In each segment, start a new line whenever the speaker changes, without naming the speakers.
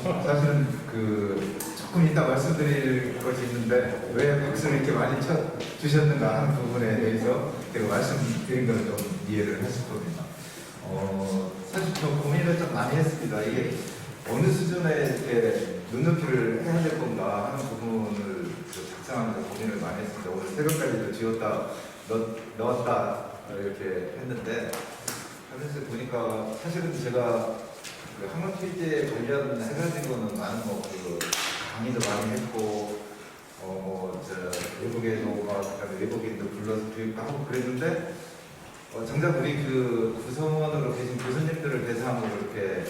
사실은 조금 이따 말씀드릴 것이 있는데 왜 박수를 이렇게 많이 쳐 주셨는가 하는 부분에 대해서 제가 말씀드린 걸 좀 이해를 하실 겁니다. 사실 좀 고민을 좀 많이 했습니다. 이게 어느 수준에 이렇게 눈높이를 해야 될 건가 하는 부분을 작성하면서 고민을 많이 했습니다. 오늘 새벽까지도 지웠다 넣었다 이렇게 했는데 하면서 보니까 사실은 제가 학문 필지에 관련해가지고는 많은 강의도 많이 했고 외국에도 그다음에 외국인도 불러서 교육도 하고 그랬는데 정작 우리 구성원으로 계신 교수님들을 대상으로 이렇게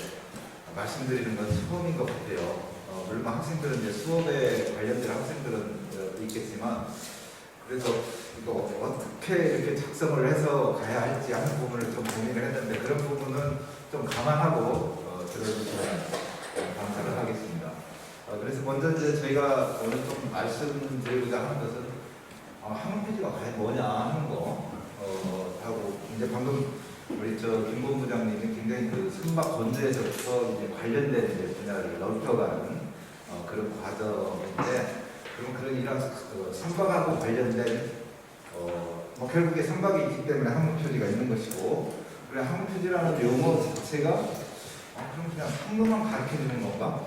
말씀드리는 건 처음인 것 같아요. 물론 학생들은 이제 수업에 관련된 학생들은 있겠지만 그래서 이거 어떻게 이렇게 작성을 해서 가야 할지 하는 부분을 좀 고민을 했는데 그런 부분은 좀 감안하고 들어주시면 감사를 하겠습니다. 그래서 먼저 이제 저희가 오늘 좀 말씀드리고자 하는 것은 학문 필지가 과연 뭐냐 하는 거 하고 이제 방금 우리 김 본부장님이 굉장히 선박 건조에서부터 이제 관련된 이제 분야를 넓혀가는 그런 과정인데 그런 이런 선박하고 관련된 결국에 선박이 있기 때문에 항문 표지가 있는 것이고 그래 항문 표지라는 용어 자체가 그럼 그냥 항로만 가르쳐 주는 건가?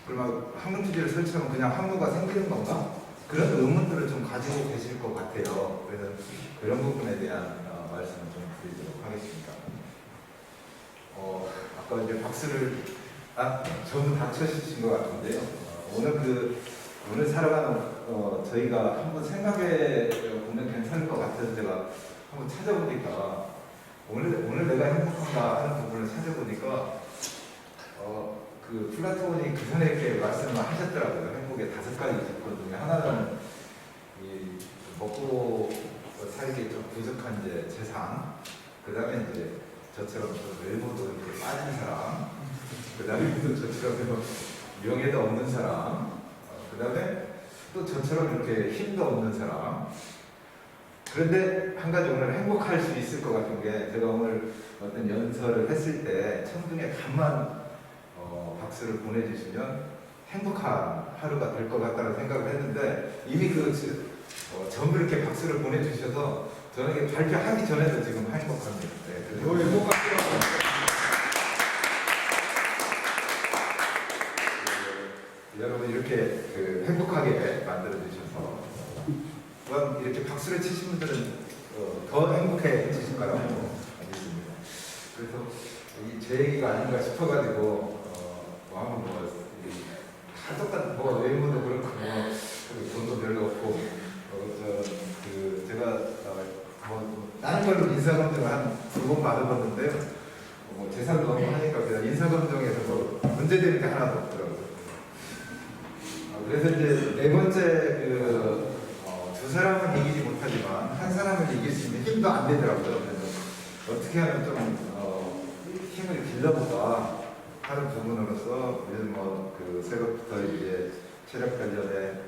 그러면 항문 표지를 설치하면 그냥 항로가 생기는 건가? 그런 의문들을 좀 가지고 계실 것 같아요. 그래서 그런 부분에 대한 말씀을 좀 드리도록 하겠습니다. 아까 이제 박수를 전부 다 쳐주신 것 같은데요. 오늘 살아가는 저희가 한번 생각해 보면 괜찮을 것 같아서 제가 한번 찾아보니까 오늘 내가 행복한가 하는 부분을 찾아보니까 플라톤이 그 전에 이렇게 말씀을 하셨더라고요. 행복의 5가지 조건 중에 하나는 이 먹고 살기 좀 부족한 이제 재산, 그 다음에 이제 저처럼 외모도 이렇게 빠진 사람, 그 다음에 또 저처럼 명예도 없는 사람, 그 다음에 또 저처럼 이렇게 힘도 없는 사람. 그런데 한 가지 오늘 행복할 수 있을 것 같은 게 제가 오늘 어떤 연설을 했을 때 청중에 간만 박수를 보내주시면 행복한 하루가 될 것 같다는 생각을 했는데 이미 전부 이렇게 박수를 보내주셔서 저는 이게 발표하기 전에도 지금 행복합니다. 네, 너무 행복하더라고요. 여러분 이렇게 행복하게 만들어주셔서 또한 이렇게 박수를 치신 분들은 더 행복해지실 거라고 알겠습니다. 그래서 제 얘기가 아닌가 싶어가지고 한번 다 똑같은 외모도 그렇고 돈도 별로 없고 제가 다른 걸로 인사검증을 한 2번 받아봤는데요. 재산도 너무 하니까 그냥 인사검증에서 문제되는 게 하나도 없더라고요. 그래서 이제 네 번째 두 사람은 이기지 못하지만 한 사람을 이길 수 있는 힘도 안 되더라고요. 그래서 어떻게 하면 좀 힘을 길러볼까 하는 부분으로서 요즘 새벽부터 이제 체력 단련에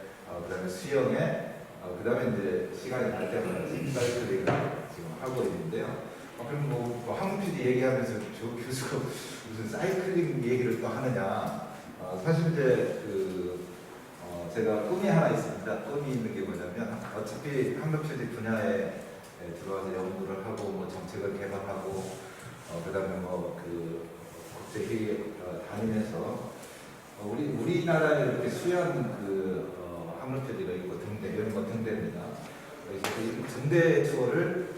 그다음에 수영에 그다음에 이제 시간이 날 때마다 사이클링을 지금 하고 있는데요. 그럼 항문 PD 얘기하면서 조 교수가 무슨 사이클링 얘기를 또 하느냐? 사실 이제 제가 꿈이 하나 있습니다. 꿈이 있는 게 뭐냐면 어차피 항문 PD 분야에 들어와서 연구를 하고 정책을 개발하고 그다음에 국제회의에 다니면서 우리나라에 이렇게 수양 항문 표지가 있고 등대 이런 거 등대입니다. 그래서 이 등대 투어를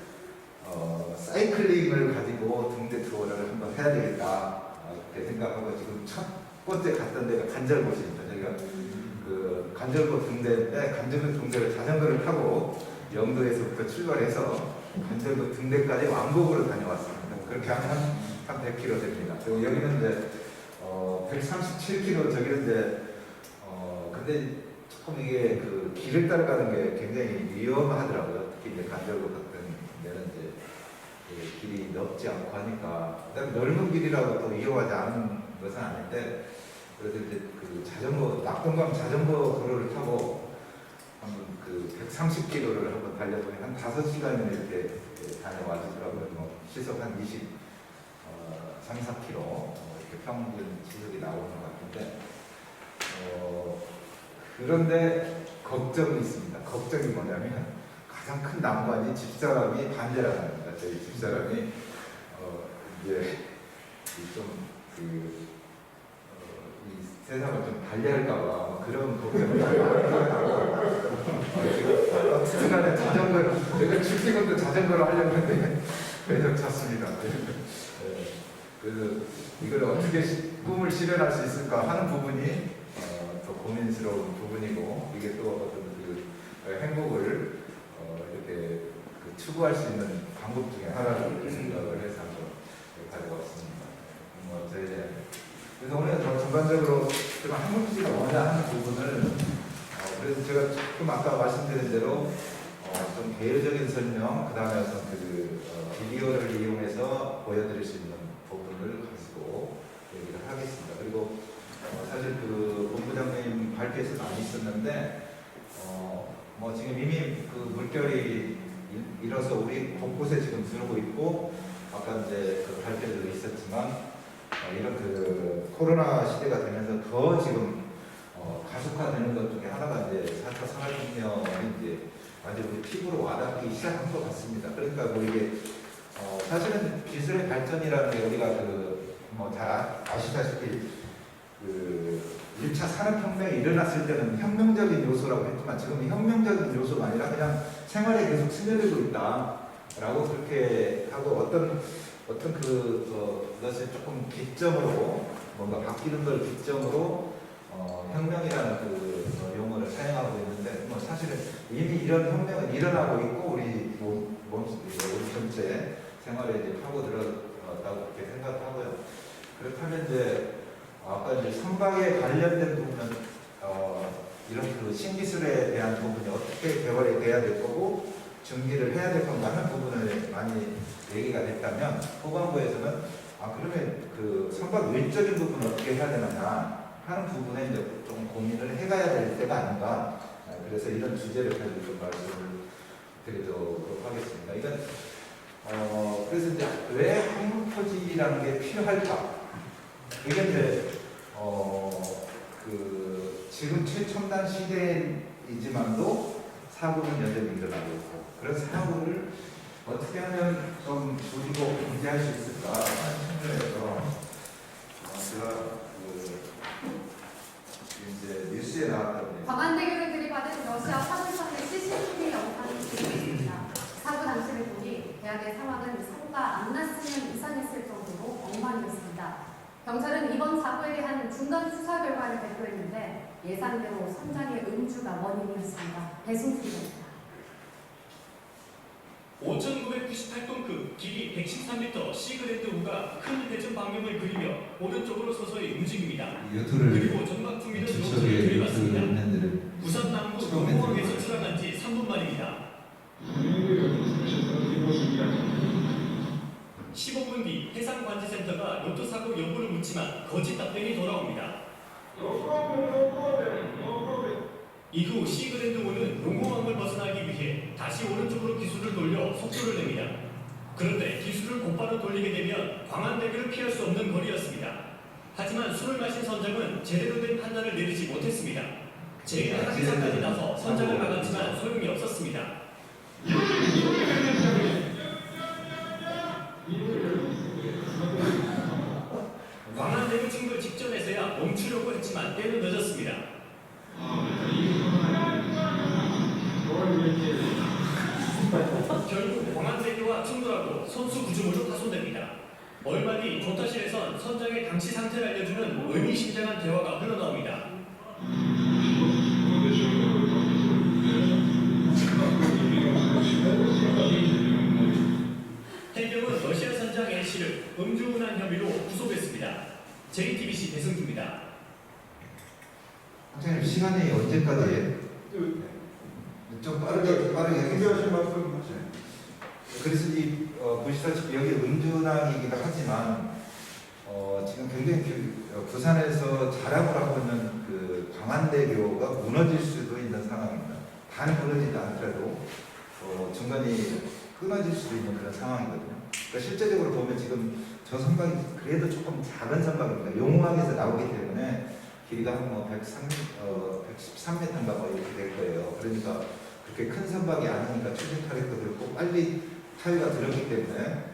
사이클링을 가지고 등대 투어를 한번 해야 되겠다 이렇게 생각하고 지금 첫 번째 갔던 데가 간절곶입니다. 저희가 간절곶 등대인데 간절곶 등대를 자전거를 타고 영도에서부터 출발해서 간절곶 등대까지 왕복으로 다녀왔습니다. 그렇게 하면 한 100km 됩니다. 그리고 여기는 이제 137km 저기는 이제 근데 조금 이게 길을 따라가는 게 굉장히 위험하더라고요. 특히 이제 간절곶 같은 데는 이제 길이 넓지 않고 하니까 그다음에 넓은 길이라고 또 위험하지 않은 것은 아닌데 그래서 이제 낙동강 자전거 도로를 타고 한번 130km를 한번 달려보니 한 5시간이면 이렇게 다녀와 주더라고요. 시속 한 3, 4km 이렇게 평균 지적이 나오는 것 같은데, 그런데 걱정이 있습니다. 걱정이 뭐냐면 가장 큰 난관이 집사람이 반대를 합니다. 저희 집사람이 이제 좀이 세상을 좀 달리할까봐 그런 걱정을 하고 어쨌든 간에 자전거를 내가 출퇴근도 자전거를 하려고 했는데 매력 찼습니다. 그래서 이걸 어떻게 꿈을 실현할 수 있을까 하는 부분이 더 고민스러운 부분이고, 이게 또 어떤 그 행복을 이렇게 추구할 수 있는 방법 중에 하나라고 생각을 해서 한번 가져왔습니다. 그래서 오늘 전반적으로 좀 한국지가 뭐냐 하는 부분을 그래서 제가 조금 아까 말씀드린 대로 좀 개요적인 설명, 그 다음에 어떤 비디오를 이용해서 보여드릴 수 있는 부분을 가지고 얘기를 하겠습니다. 그리고 사실 본부장님 발표에서 많이 있었는데 지금 이미 물결이 일어서 우리 곳곳에 지금 들어오고 있고, 아까 이제 발표도 있었지만 이런 코로나 시대가 되면서 더 지금 가속화되는 것 중에 하나가 이제 4차 산업혁명이 이제 완전 우리 피부로 와닿기 시작한 것 같습니다. 그러니까 이게 사실은 기술의 발전이라는 게 우리가 잘 아시다시피 1차 산업혁명이 일어났을 때는 혁명적인 요소라고 했지만, 지금 혁명적인 요소가 아니라 그냥 생활에 계속 스며들고 있다라고 그렇게 하고, 어떤 것을 조금 기점으로 뭔가 바뀌는 걸 기점으로 혁명이라는 용어를 사용하고 있는데, 사실은 이미 이런 혁명은 일어나고 있고 우리 우리 전체 생활에 이제 파고들었다고 그렇게 생각하고요. 그렇다면 이제 아까 이제 선박에 관련된 부분은 이런 신기술에 대한 부분이 어떻게 개발이 돼야 될 거고 준비를 해야 될 건가 하는 부분을 많이 얘기가 됐다면, 후반부에서는 그러면 선박 외적인 부분을 어떻게 해야 되느냐 하는 부분에 이제 좀 고민을 해가야 될 때가 아닌가. 그래서 이런 주제를 가지고 좀 말씀을 드리도록 하겠습니다. 이건 그래서 이제 왜 항토지라는 게 필요할까? 이게 이제 지금 최첨단 시대이지만도 사고는 여전히 일어나고 있고, 그런 사고를 어떻게 하면 좀 줄이고 방지할 수 있을까 생각해서 제가 이제 뉴스에 나왔던
광안대교를 들이받은 러시아 사절선의 CCTV 영상이 공개됐습니다. 사고 당시를 보니 대학의 상황은 사고가 안 났으면 이상했을 정도로 엉망이었습니다. 경찰은 이번 사고에 대한 중간 수사 결과를 발표했는데 예상대로 선장의 음주가 원인이었습니다. 배승수입니다.
5,998톤급 길이 113m 시그랜드호가 큰 대전 방향을 그리며 오른쪽으로 서서히 움직입니다. 그리고 전방 풍미는 노트를 들이받습니다. 부산 남부 동호항에서 출항한 지 3분 만입니다. 15분 뒤 해상관제센터가 로또 사고 여부를 묻지만 거짓 답변이 돌아옵니다. 이후 시그랜드호는 농공항을 벗어나기 위해 다시 오른쪽으로 기술을 돌려 속도를 냅니다. 그런데 기술을 곧바로 돌리게 되면 광안대교를 피할 수 없는 거리였습니다. 하지만 술을 마신 선장은 제대로 된 판단을 내리지 못했습니다. 제일 항해사까지 나서 선장을 막았지만 소용이 없었습니다. 광안대교 침몰 직전에서야 멈추려고 했지만 때는 늦었습니다. 결국 광안대교와 충돌하고 선수 구조물로 파손됩니다. 얼마 뒤 조타실에선 선장의 당시 상태를 알려주는 의미심장한 대화가 흘러나옵니다. 해경은 러시아 선장 L씨를 음주운항 혐의로 구속했습니다. JTBC 배승주입니다.
선생님, 시간이 언제까지예요? 좀 빠르게
준비하신 말씀 하세요.
그래서 보시다시피 여기 음주운항이기도 하지만 지금 굉장히 부산에서 자랑을 하고 있는 광안대교가 무너질 수도 있는 상황입니다. 단 무너지지 않더라도 중간이 끊어질 수도 있는 그런 상황이거든요. 그러니까 실제적으로 보면 지금 저 선박이 그래도 조금 작은 선박입니다. 용호항에서 나오기 때문에 길이가 한 113m인가 뭐 이렇게 될 거예요. 그러니까 그렇게 큰 선박이 아니니까 추진 타격도 그렇고 빨리 타유가 들었기 때문에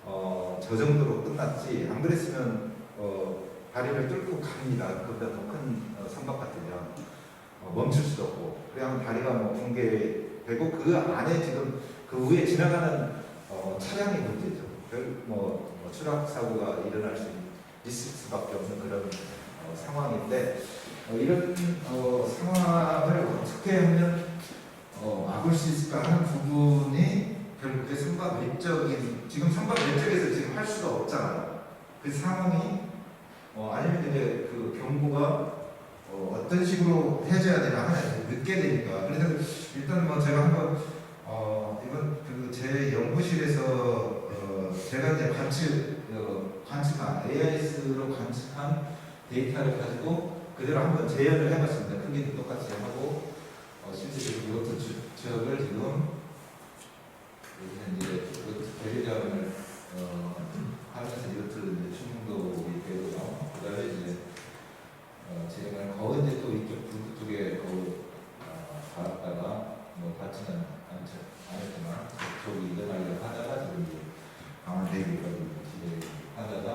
저 정도로 끝났지. 안 그랬으면 다리를 뚫고 갑니다. 그보다 더 큰 선박 같으면 멈출 수도 없고 그냥 다리가 붕괴되고 그 안에 지금 그 위에 지나가는 차량이 문제죠. 추락 사고가 일어날 수 있을 수밖에 없는 그런 상황인데 이런 상황을 어떻게 하면 막을 수 있을까 하는 부분이 결국에 선박 외적인 지금 선박 외적에서 지금 할 수가 없잖아요. 그 상황이 아니면 이제 그 경보가 어떤 식으로 해줘야 되나 하나 늦게 되니까 그래서 일단 제가 한번 이번 제 연구실에서 제가 이제 관측한 AIS로 관측한 데이터를 가지고 그대로 한번 재현을 해봤습니다. 크기도 똑같이 하고 실제적으로 이것도 추적을 지금 이제 대리자원을 하면서 이것도 이제 충동도이 되고요. 그다음에 이제 진행을 거의 이제 또 이쪽 쪽에 달았다가 닿지는 않았지만 그쪽이 일어나려고 하다가 지금 강원 대비가 진행하다가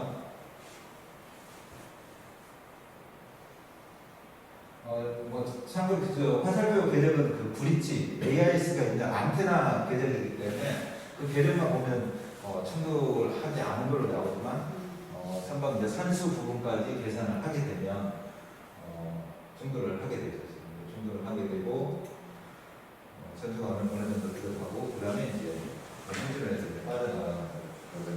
참고로 화살표 계정은 그 브릿지 AIS가 이제 안테나 계정이기 때문에 그 계정만 보면 충돌을 하지 않은 걸로 나오지만 선박 이제 선수 부분까지 계산을 하게 되면 충돌을 하게 되죠. 충돌을 하게 되고 선수가 어느 정도 들어가고 그 다음에 이제 현지론에서 빠져나가는 거죠.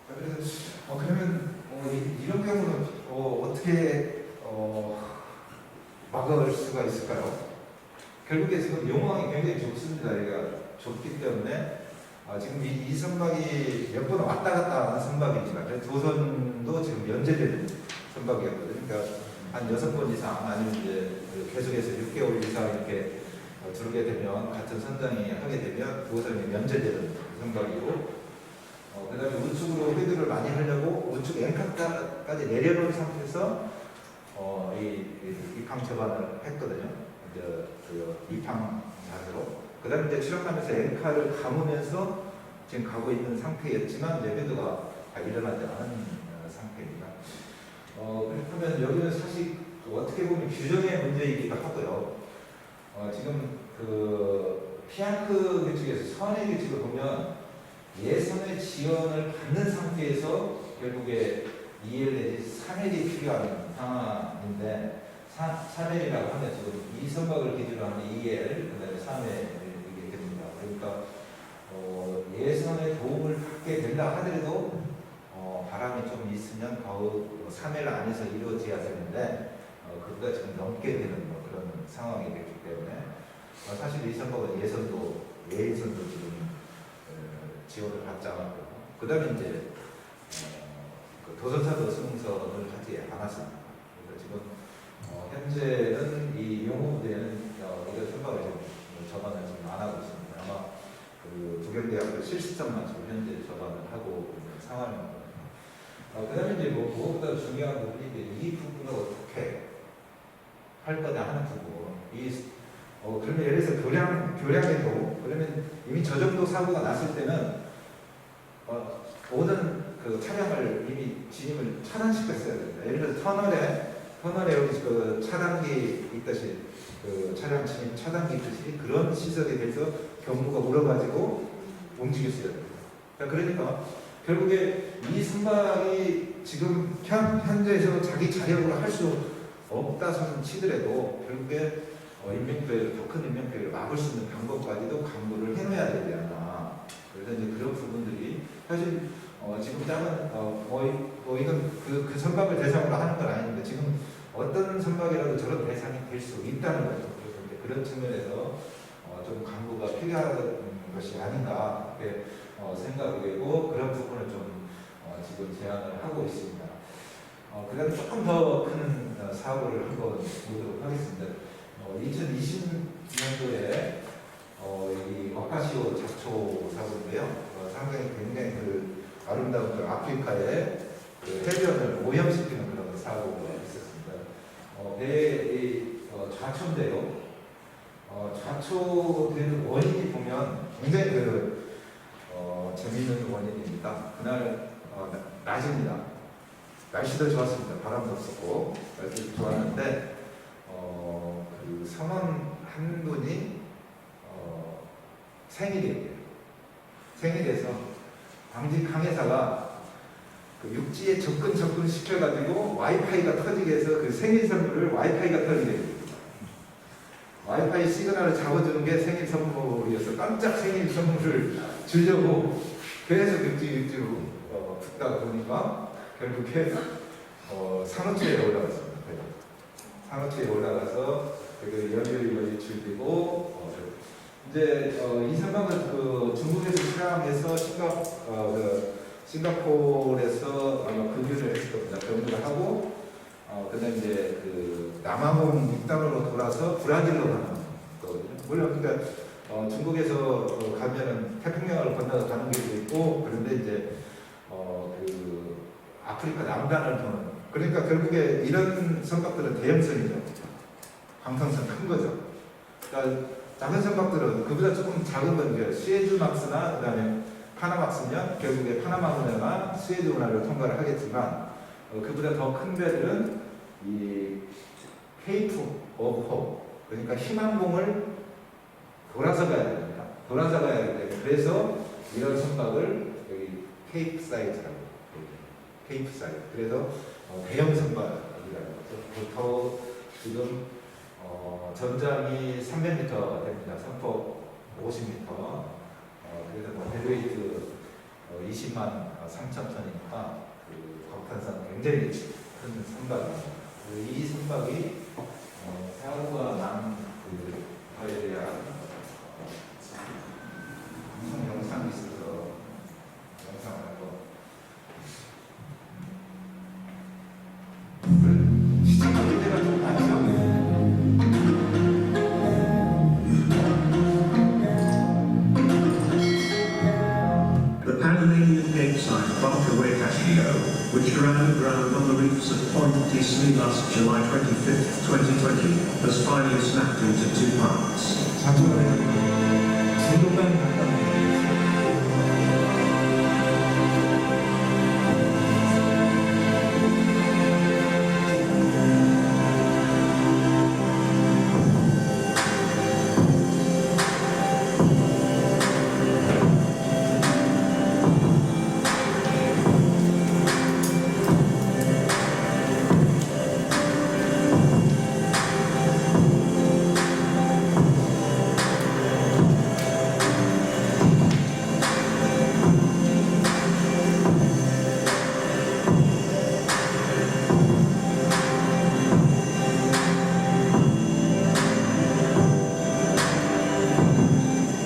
그래서 그러면 이런 경우는 어떻게 막을 수가 있을까요? 결국에 지금 용항이 굉장히 좁습니다. 여기가 좁기 때문에 지금 이 선박이 몇 번 왔다 갔다 하는 선박입니다. 도선도 지금 면제되는 선박이었거든요. 그러니까 한 6번 이상 아니면 이제 계속해서 6개월 이상 이렇게 들어오게 되면 같은 선장이 하게 되면 도선이 면제되는 선박이고 그 다음에 우측으로 회두를 많이 하려고 우측 앵카까지 내려놓은 상태에서 입항 접안을 했거든요. 이제 그 입항 자세로. 그 다음에 이제 추락하면서 앵카를 감으면서 지금 가고 있는 상태였지만 이제 회두가 다 일어나지 않은 상태입니다. 그렇다면 여기는 사실 어떻게 보면 규정의 문제이기도 하고요. 지금 그 피앙크 규칙에서 선의 규칙을 보면 예선의 지원을 받는 상태에서 결국에 2L 내지 3L이 필요한 상황인데 3L이라고 하면 지금 이 선박을 기준으로 하면 2L, 그 다음에 3L이 됩니다. 그러니까 예선의 도움을 받게 된다 하더라도 바람이 좀 있으면 거의 3L 안에서 이루어져야 되는데 그보다 지금 넘게 되는 그런 상황이 됐기 때문에 사실 이 선박은 예선도 지금 지원을 받지 않았고 그 다음에 이제 도선사도 승선을 하지 않았습니다. 그래서 지금 현재는 이 용호부대는 이런 선박을 지금 접안을 지금 안 하고 있습니다. 아마 그 부경대학교 실습장만 지금 현재 접안을 하고 있는 상황입니다. 그 다음에 이제 무엇보다 중요한 부분이 이제 이 부분을 어떻게 할 거냐 하는 부분. 그러면 예를 들어서 교량에도 그러면 이미 저 정도 사고가 났을 때는 모든 그 차량을 이미 진입을 차단시켰어야 됩니다. 예를 들어서 터널에 여기 그 차단기 있듯이 그 차량 진입 차단기 있듯이 그런 시설에 대해서 경보가 울어가지고 움직였어야 됩니다. 그러니까 결국에 이 선박이 지금 현재에서 자기 자력으로 할 수 없다 손 치더라도 결국에 인명피해를 더 큰 인명피해를 막을 수 있는 방법까지도 강구를 해놓아야 되지 않나. 그래서 이제 그런 부분들이 사실 지금 짱은 이건 그 선박을 대상으로 하는 건 아닌데 지금 어떤 선박이라도 저런 대상이 될 수 있다는 거죠. 그래서 이제 그런 측면에서 좀 강구가 필요한 것이 아닌가 그렇게 생각이 되고 그런 부분을 좀 지금 제안을 하고 있습니다. 그 다음에 조금 더 큰 사고를 한번 보도록 하겠습니다. 아프리카의 그 해변을 오염시키는 그런 사고가 있었습니다. 배의 좌초인데요. 좌초되는 원인이 보면 굉장히 재미있는 원인입니다. 그날 낮입니다. 날씨도 좋았습니다. 바람도 없었고 날씨도 좋았는데 그 선원 한 분이 생일이에요. 생일에서 당직 항해사가 그 육지에 접근 시켜가지고 와이파이가 터지게 해서 그 생일 선물을 와이파이가 터지게 됩니다. 와이파이 시그널을 잡아주는 게 생일 선물이어서 깜짝 생일 선물을 주려고 계속 육지로 듣다 보니까 결국에 산호초에 올라갔습니다. 산호초에 올라가서 그 연료율이 줄이고 이제 이 선박은 그 중국에서 출항해서 싱가포르에서 아마 근유를 했을 겁니다. 경유를 하고 그다음에 이제 그 남아공 육단으로 돌아서 브라질로 가는 거거든요. 물론 그러니까 중국에서 가면은 태평양을 건너서 가는 길도 있고 그런데 이제 그 아프리카 남단을 도는 그러니까 결국에 이런 선박들은 대형선이죠. 방탄선 큰 거죠. 그러니까 작은 선박들은 그보다 조금 작은 건 이제 수에즈막스나 그다음에 파나막스면 결국에 파나마 운하나 수에즈 운하를 통과를 하겠지만 그보다 더 큰 배들은 이 케이프 오브 홉 그러니까 희망봉을 돌아서 가야 됩니다. 돌아서 가야 하기 때문에 그래서 이런 선박을 여기 케이프 사이즈라고 케이프 사이즈 그래서 대형 선박이라고 하죠. 더 지금 전장이 300m 됩니다. 선폭 50m. 그래서 데드웨이트 20만 3천 톤이니까 그 방탄산 굉장히 큰 선박입니다. 이 선박이 사고가 난 거에 대한 영상이 있어서 영상을 한번 시청하는 데가 좀 많죠.
The Panamanian Cape-side bunker Casio, which ran aground on the reefs of Point Islas July 25, 2020, has finally snapped into two parts.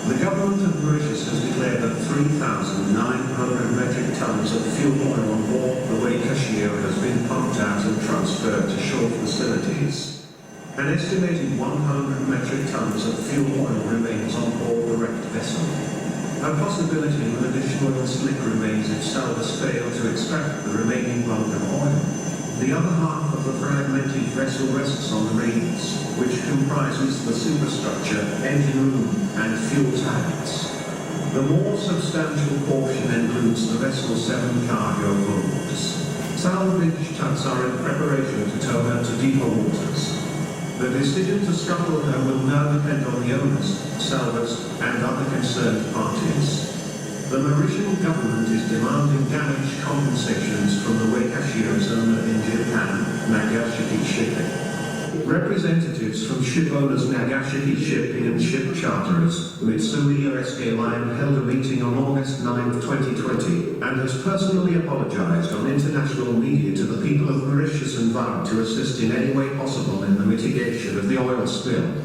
The government of Mauritius has declared that 3,900 metric tons of fuel oil on board the Casio has been pumped out and transferred to shore facilities. An estimated 100 metric tons of fuel oil remains on board the wrecked vessel. A possibility of an additional slick remains if Salvas fail to extract the remaining bulk of oil. The other half of the fragmented vessel rests on the reeds, which comprises the superstructure, engine room, and fuel tanks. The more substantial portion includes the vessel's 7 cargo holds. Salvage tugs are in preparation to tow her to deeper waters. The decision to scuttle her will now depend on the owners, Salvas, and other concerned parties. The Mauritian government is demanding damage compensations from the Casio's owner in Japan, Nagashiki Shipping. Representatives from ship owners Nagashiki Shipping and ship charterers, Mitsui USK Line, held a meeting on August 9, 2020, and has personally apologized on international media to the people of Mauritius and vowed to assist in any way possible in the mitigation of the oil spill.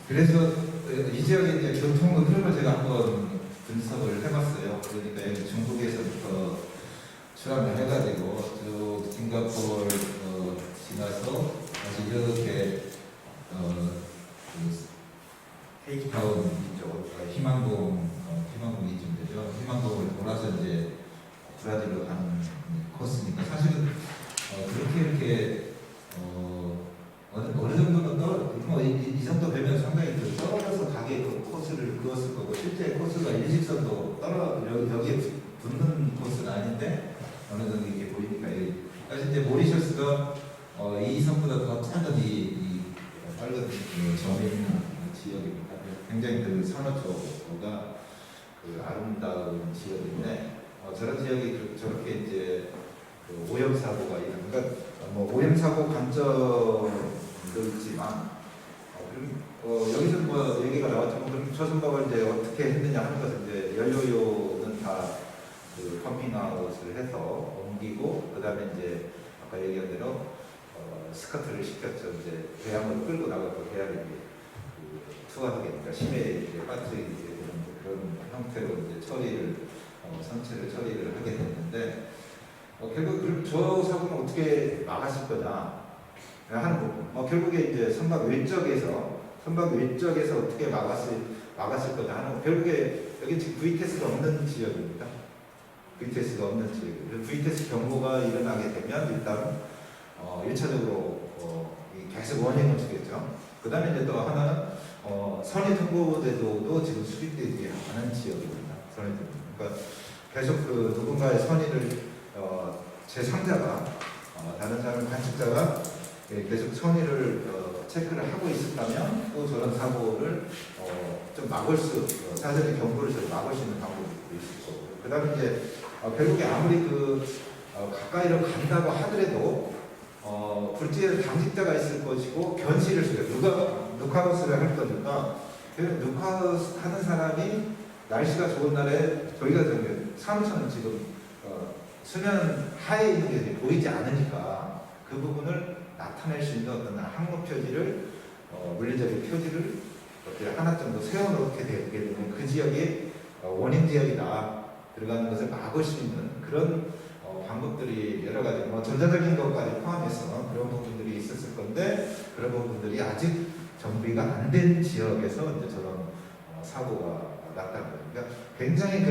그래서 이 지역의 이제 교통 흐름을 제가 한번 분석을 해봤어요. 그러니까 여기 중국에서부터 출항을 해가지고 쭉 싱가포르 지나서 다시 이렇게 그 레이저스가 이 섬보다 더 작은 이 빨간 점이 있는 지역입니다. 굉장히 그 산호 쪽가 그 아름다운 지역인데 저런 지역이 저렇게 이제 그 오염 사고가 그러니까 뭐 오염 사고 관점도 있지만 여기서 뭐 얘기가 나왔지만 그럼 저 선박을 이제 어떻게 했느냐 하는 것은 이제 연료용은 다 그 펌핑아웃을 해서 옮기고 그 다음에 이제 아까 얘기한 대로 스커트를 시켰죠. 이제 배양으로 끌고 나가고 배양이 그 투하하게 되니까 심해 이제 빠뜨리게 되는 그런 형태로 이제 처리를 선체를 처리를 하게 됐는데 결국 그럼 저 사고는 어떻게 막았을 거냐 하는 부분. 결국에 이제 선박 외적에서 어떻게 막았을 거냐 하는 거. 결국에 여기 지금 VTS가 없는 지역입니다. VTS가 없는 지역. VTS 경보가 일어나게 되면 일단 1차적으로 계속 워닝을 주겠죠. 그 다음에 이제 또 하나는 선의 통보제도도 지금 수립되지 않은 지역입니다. 선의 통보. 그러니까 계속 그 누군가의 선의를 제3자가 다른 사람 관측자가 계속 선의를 체크를 하고 있었다면 또 저런 사고를 좀 막을 사전에 경고를 좀 막을 수 있는 방법도 있을 거고. 그 다음에 이제 결국에 아무리 가까이로 간다고 하더라도 불지에 당직자가 있을 것이고 견시를 수요. 누가 누카우스를 할 거니까 누카우스 하는 사람이 날씨가 좋은 날에 저희가 사무처는 지금 수면 하에 있는 게 보이지 않으니까 그 부분을 나타낼 수 있는 어떤 항로 표지를 물리적인 표지를 이렇게 하나 정도 세워놓게 되게 되면 그 지역이 원인 지역이다 들어가는 것을 막을 수 있는 그런 방법들이 여러 가지 전자적인 것까지 포함해서 그런 부분들이 있었을 건데 그런 부분들이 아직 정비가 안 된 지역에서 이제 저런 사고가 났다는 거예요. 그러니까 굉장히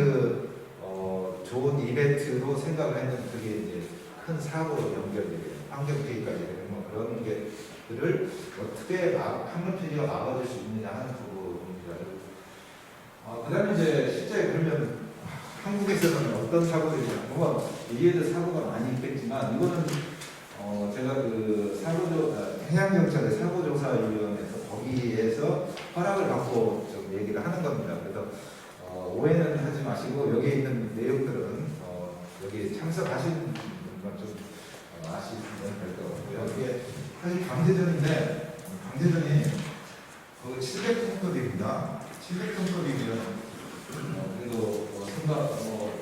좋은 이벤트로 생각을 했는데 그게 이제 큰 사고로 연결되게 환경 피해까지 되는 그런 게들을 어떻게 항로 피해가 막아줄 수 있느냐 하는 부분입니다. 그다음에 이제 실제 그러면 한국에서는 어떤 사고들이냐, 물론 이해도 사고가 많이 있겠지만 이거는 제가 그 해양경찰의 사고조사위원회에서 거기에서 허락을 받고 좀 얘기를 하는 겁니다. 그래서 오해는 하지 마시고 여기에 있는 내용들은 여기 참석하신 분만 좀 아시면 될 것 같고요. 이게 사실 강제전인데 강제전이 700톤급입니다. 700톤급이면 그래도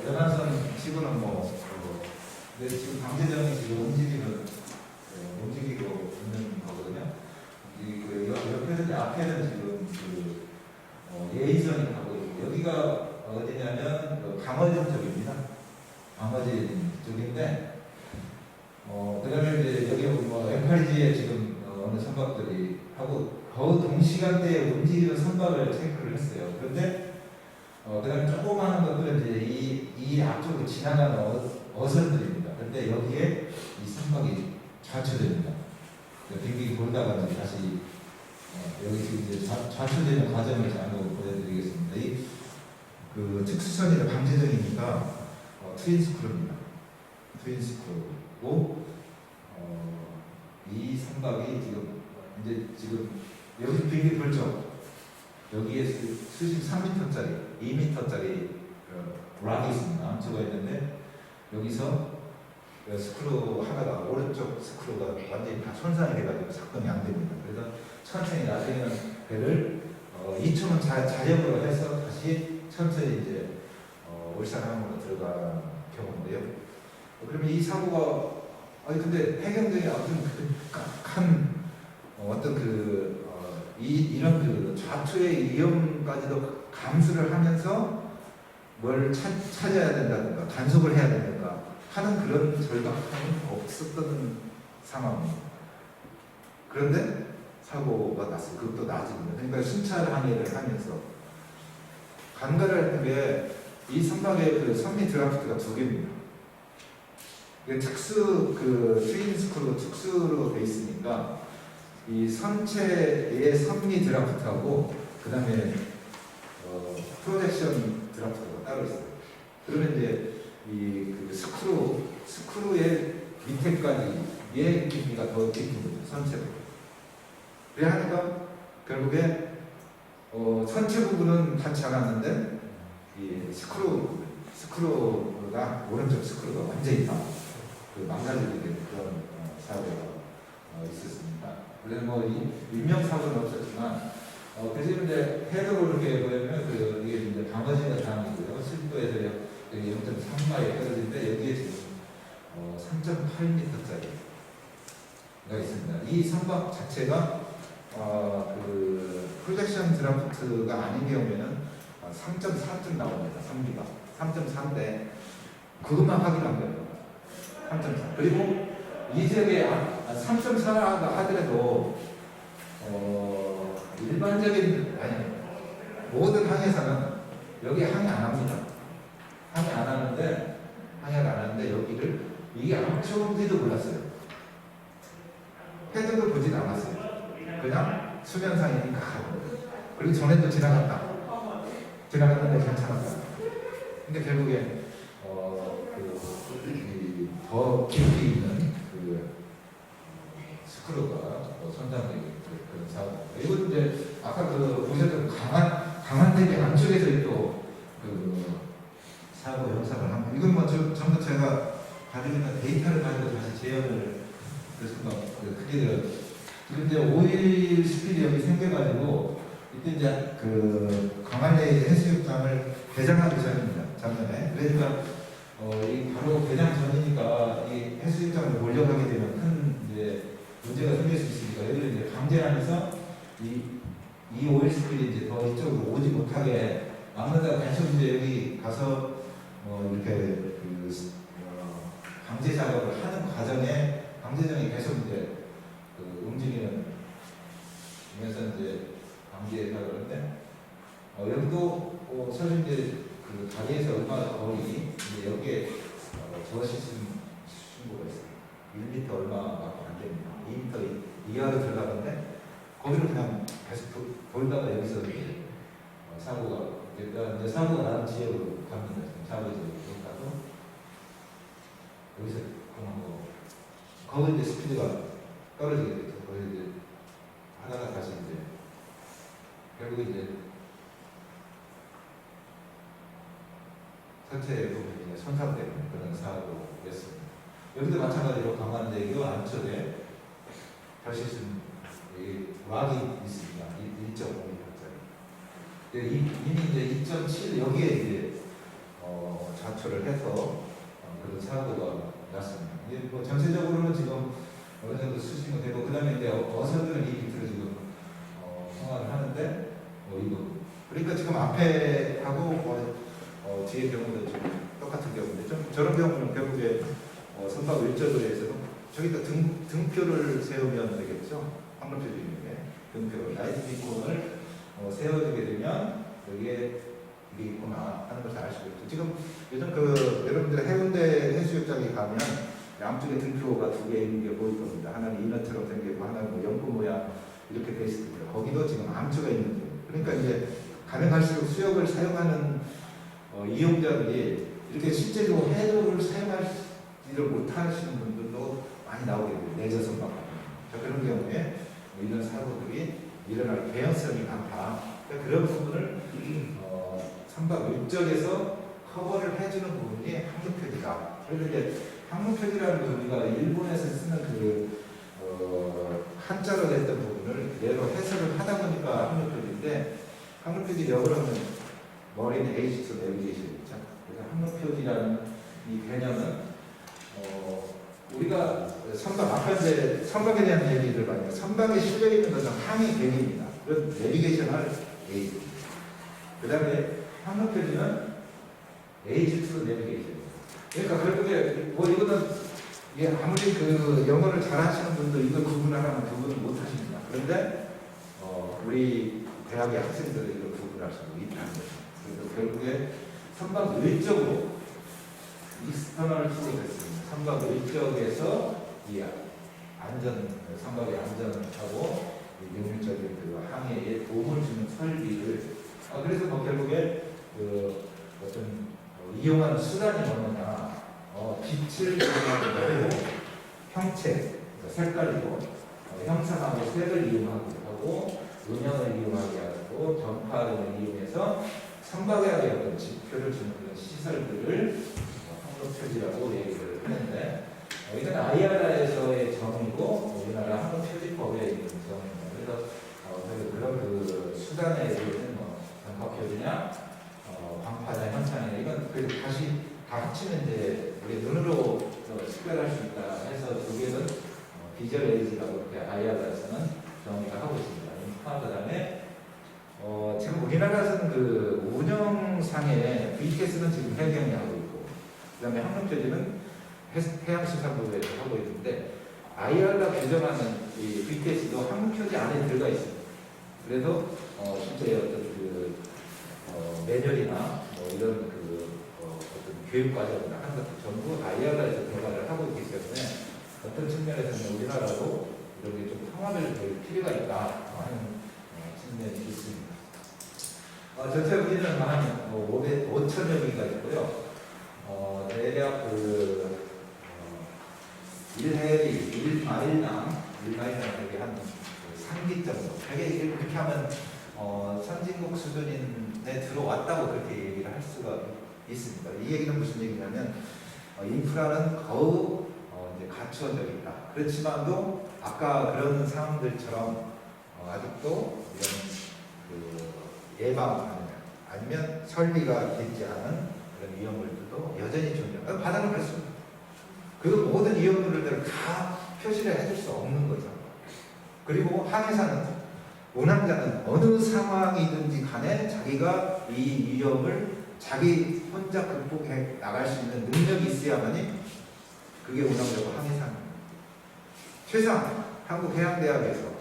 연안선 치고는 근데 지금 강제전이 지금 움직이고 있는 거거든요. 옆에는 앞에는 지금 예의선이 가고 있고 여기가 어디냐면 강어진 쪽입니다. 강어진 쪽인데 그다음에 이제 여기 FRG에 지금 어느 선박들이 하고 거의 동시간대에 움직이는 선박을 체크를 했어요. 그런데 그다음에 조그마한 것들은 이제 이 앞쪽으로 지나가는 어선들입니다. 그런데 여기에 이 선박이 좌초됩니다. 빙빙 돌다가 다시 여기 지금 이제 좌초되는 과정을 잠깐 보여드리겠습니다. 그 특수선이나 강제전이니까 트윈스크루입니다. 트윈스크루고 이 선박이 지금 여기 빙빙 돌죠. 여기에 수심 3m짜리, 2m짜리 락이 있습니다. 암초가 있는데 여기서 스크루 하나가 오른쪽 스크루가 완전히 다 손상이 돼가지고 작동이 안 됩니다. 그래서 천천히 나중에는 배를 2층은 자력으로 해서 다시 천천히 이제 울산항으로 들어간 경우인데요. 그러면 이 사고가 근데 해경들이 아무튼 한 어떤 이런 좌초의 위험까지도 감수를 하면서 뭘 찾아야 된다든가 단속을 해야 된다든가 하는 그런 절박함이 없었던 상황입니다. 그런데 사고가 났어요. 그것도 낮입니다. 그러니까 순찰 항해를 하면서 간과를 했던 게 이 선박의 선미 드라프트가 2개입니다. 특수 트윈스크루 특수로 돼 있으니까 이 선체의 선미 드라프트하고 그 다음에 프로젝션 드라프트가 따로 있어요. 그러면 이제 이 스크루의 밑에까지 얘 깊이가 더 깊은 거죠. 선체 부분. 그래 하니까 결국에 선체 부분은 닿지 않았는데 이 스크루가 오른쪽 스크루가 완전히 다 망가지게 되는 그런 사고가 있었습니다. 그래서 뭐 인명 사고는 없었지만 그래서 이제 헤더로 이렇게 보면 이게 이제 방어진의 상황이고요. 10도에서 여기 0.3마일 떨어지는데 여기에 지금 3.8m짜리가 있습니다. 이 선박 자체가 프로젝션 드라프트가 아닌 경우에는 3.4쯤 나옵니다. 3비가 3.4인데 그것만 확인한 거예요. 3.4. 그리고 이 지역에 3.4가 하더라도 일반적인 모든 항해사는 여기 항해 안 합니다. 항해 안 하는데 여기를 이게 암초인지도 몰랐어요. 헤드도 보진 않았어요. 그냥 수면상이니까 가고. 그리고 전에도 지나갔는데 괜찮았다. 근데 결국에 더 깊이 있는 스크루가 손상되게 그런 사고. 이건 이제 아까 보셨던 강한 대비 안쪽에서 또 사고 형상을 합니다. 이건 뭐 전부 제가 가지고 있는 데이터를 가지고 다시 재현을 크게 들었어요. 지금 이제 오일 스피드 여기 생겨가지고 이때 이제 광안리 해수욕장을 개장하기 전입니다. 작년에. 그러니까 이 바로 개장 전이니까 이 해수욕장을 몰려가게 되면 큰 이제 문제가 생길 수 있으니까 여기를 이제 강제하면서 이 오일 스피드 이제 더 이쪽으로 오지 못하게 막는다. 계속 이제 여기 가서 이렇게 강제 작업을 하는 과정에 강제정이 계속 이제 움직이는 면서 이제 강제 작업인데 여기도 사실 이제 다리에서 얼마 거리 이제 여기에 저시스템 신고가 있어요. 1m 얼마밖에 안 됩니다. 2m 이하로 들어가는데 거기를 그냥 계속 돌다가 여기서 이제 사고가 일단 이제 사고가 나는 지역으로 갑니다. 사고 지역으로 가서 여기서 그만 거기 이제 스피드가 떨어지게 되죠. 거기 이제 하다가 다시 이제 결국 이제 전체 부분이 손상되는 그런 사고였습니다. 여기도 마찬가지로 강한대교 안쪽에 결실은 락이 있습니다. 1.5m짜리. 이미 이제 2.7 여기에 이제 자초를 해서 그런 사고가 났습니다. 뭐 전체적으로는 지금 어느 정도 수신이 되고 그다음에 이제 어선들은 이 밑으로 지금 통화를 하는데 이거 그러니까 지금 앞에 하고 뒤에 경우도 좀 똑같은 경우인데 좀 저런 경우는 결국에 선박 일정을 해서 저기다 등표를 세우면 되겠죠. 항로표 중에 등표 나이트 비콘을 세워주게 되면 여기에 이게 있구나 하는 것을 알 수 있죠. 지금 요즘 여러분들 해운대 해수욕장에 가면 양쪽에 등표가 2개 있는 게 보일 겁니다. 하나는 인어처럼 생기고 하나는 뭐 연꽃 모양 이렇게 돼 있을 거예요. 거기도 지금 암초가 있는 거예요. 그러니까 이제 가면 갈수록 수역을 사용하는 이용자들이 이렇게 실제로 해도를 사용하지를 못하시는 분들도 많이 나오게 돼요. 레저 선박 그런 경우에 이런 사고들이 일어날 개연성이 많다. 그러니까 그런 부분을 선박 위쪽에서 커버를 해주는 부분이 항로표지다. 그래서 이제 항로표지라는 우리가 일본에서 쓰는 한자로 됐던 부분을 얘로 해석을 하다 보니까 항로표지인데 항로표지 역으로 하면 머리는 H2 내비게이션이죠. 그래서 항로표지라는 이 개념은 우리가 선박 아까 이제 선박에 대한 얘기들 많이 해요. 선박에 실려 있는 것은 항의 개념입니다. 그런 내비게이션 할 H. 그 다음에 항로표지는 H2 내비게이션. 그러니까 결국에 이거는 아무리 영어를 잘하시는 분도 이걸 구분하라면 구분을 못 하십니다. 그런데 우리 대학의 학생들은 이걸 구분할 수 있다는 거죠. 그래서 결국에 선박 외적으로 익스터널 프로세스입니다. 선박 외적에서 이 선박의 안전하고 능률적인 항해에 도움을 주는 설비를 그래서 뭐 결국에 어떤 이용하는 수단이 뭐냐 빛을 이용하고 형체 색깔로 형상하고 색을 이용하고 하고 음영을 이용하게 하고 전파를 이용해서 선박에게 어떤 지표를 주는 그런 시설들을 항로표지라고 얘기를 하는데 이건 IRA에서의 정의고 우리나라 항로표지법에 있는 정의입니다. 그래서 그런 그 수단에 대해서는 뭐 전파표지냐 광파냐 현상이냐 이건 그 다시 다 합치면 이제 우리 눈으로 식별할 수 있다 해서 두 개는 비주얼 에이지라고 이렇게 IRA에서는 정의를 하고 있습니다. 그 다음에 지금 우리나라에서는 그 운영상에 VTS는 지금 해경이 하고 있고 그 다음에 항로표지는 해양수산부에서 하고 있는데 IRA 규정하는 이 VTS도 항로표지 안에 들어가 있습니다. 그래서 실제 어떤 그 매뉴얼이나 뭐 이런 그 어떤 교육 과정이나 하는 것도 전부 IRA에서 대화를 하고 있기 때문에 어떤 측면에서는 우리나라도 이런 게 좀 통합을 될 필요가 있다 하는 측면이 있습니다. 전체 우리는 한 5천여 개가 있고요. 대략 그 1마일당 이게 한 3기 정도. 되게 이렇게 하면 선진국 수준에 들어왔다고 그렇게 얘기를 할 수가 있습니다. 이 얘기는 무슨 얘기냐면 인프라는 거의 이제 갖추어져 있다. 그렇지만도 아까 그런 상황들처럼 아직도 이런 그 예방 아니면 설비가 되지 않은 그런 위험물들도 여전히 존재합니다. 바다는 그렇습니다. 그 모든 위험물들을 다 표시를 해줄 수 없는 거죠. 그리고 항해사는 운항자는 어느 상황이든지 간에 자기가 이 위험을 자기 혼자 극복해 나갈 수 있는 능력이 있어야만이 그게 운항자고 항해사입니다. 최소한 한국해양대학에서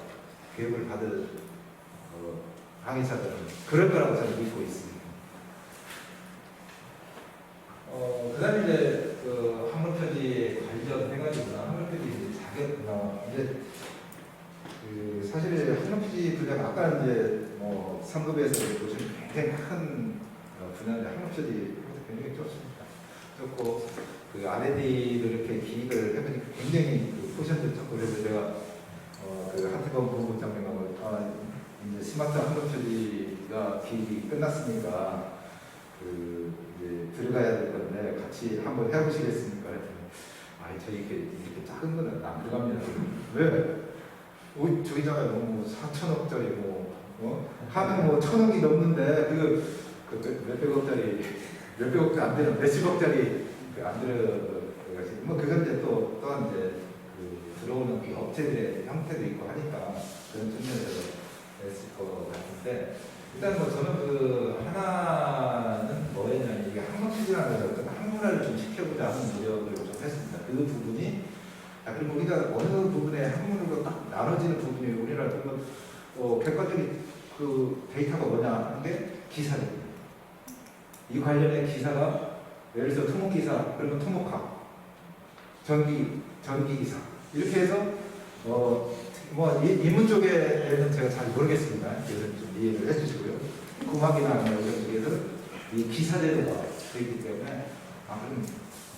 교육을 받을 항해사들은 그럴 거라고 저는 믿고 있습니다. 그 다음에 이제 그 항로표지에 관련해가지고나 항로표지 자격, 이제 그 사실 항로표지 분야가 아까 이제 뭐 상급에서 보시면 굉장히 큰 분야인데 항로표지 굉장히 좋습니다. 좋고 그 R&D를 이렇게 기획을 해보니까 굉장히 그 포션도 좋고 그래서 제가 그 한태범 부부장님하고 이제 스마트 항로표지가 기획이 끝났으니까 그 이제 들어가야 될 건데 같이 한번 해보시겠습니까? 했더니 저희 이렇게 작은 거는 안 들어갑니다. 왜? 저기잖아요. 뭐 4천억짜리 하면 뭐 1,000억이 넘는데 그 몇백억짜리 몇백억도 안 되는 몇십억짜리 안 들어가지. 뭐 그건 이제 또한 이제 그 들어오는 그 업체들의 형태도 있고 하니까 그런 측면에서 했을 것 같은데 일단 뭐 저는 그 하나는 뭐였냐면 이게 항로표지라는 어떤 항문화를 좀 시켜보자 하는 노력을 좀 했습니다. 그 부분이 그리고 우리가 어느 부분에 항문으로 딱 나눠지는 부분이 우리나라 보면 객관적인 그 데이터가 뭐냐 하는 게 기사입니다. 이 관련된 기사가 예를 들어서 토목기사 그러면 토목학 전기기사 이렇게 해서 뭐 인문 쪽에는 제가 잘 모르겠습니다. 그래서 좀 이해를 해주시고요. 공학이나 이런 쪽에서 이 기사제도가 되어 있기 때문에 그럼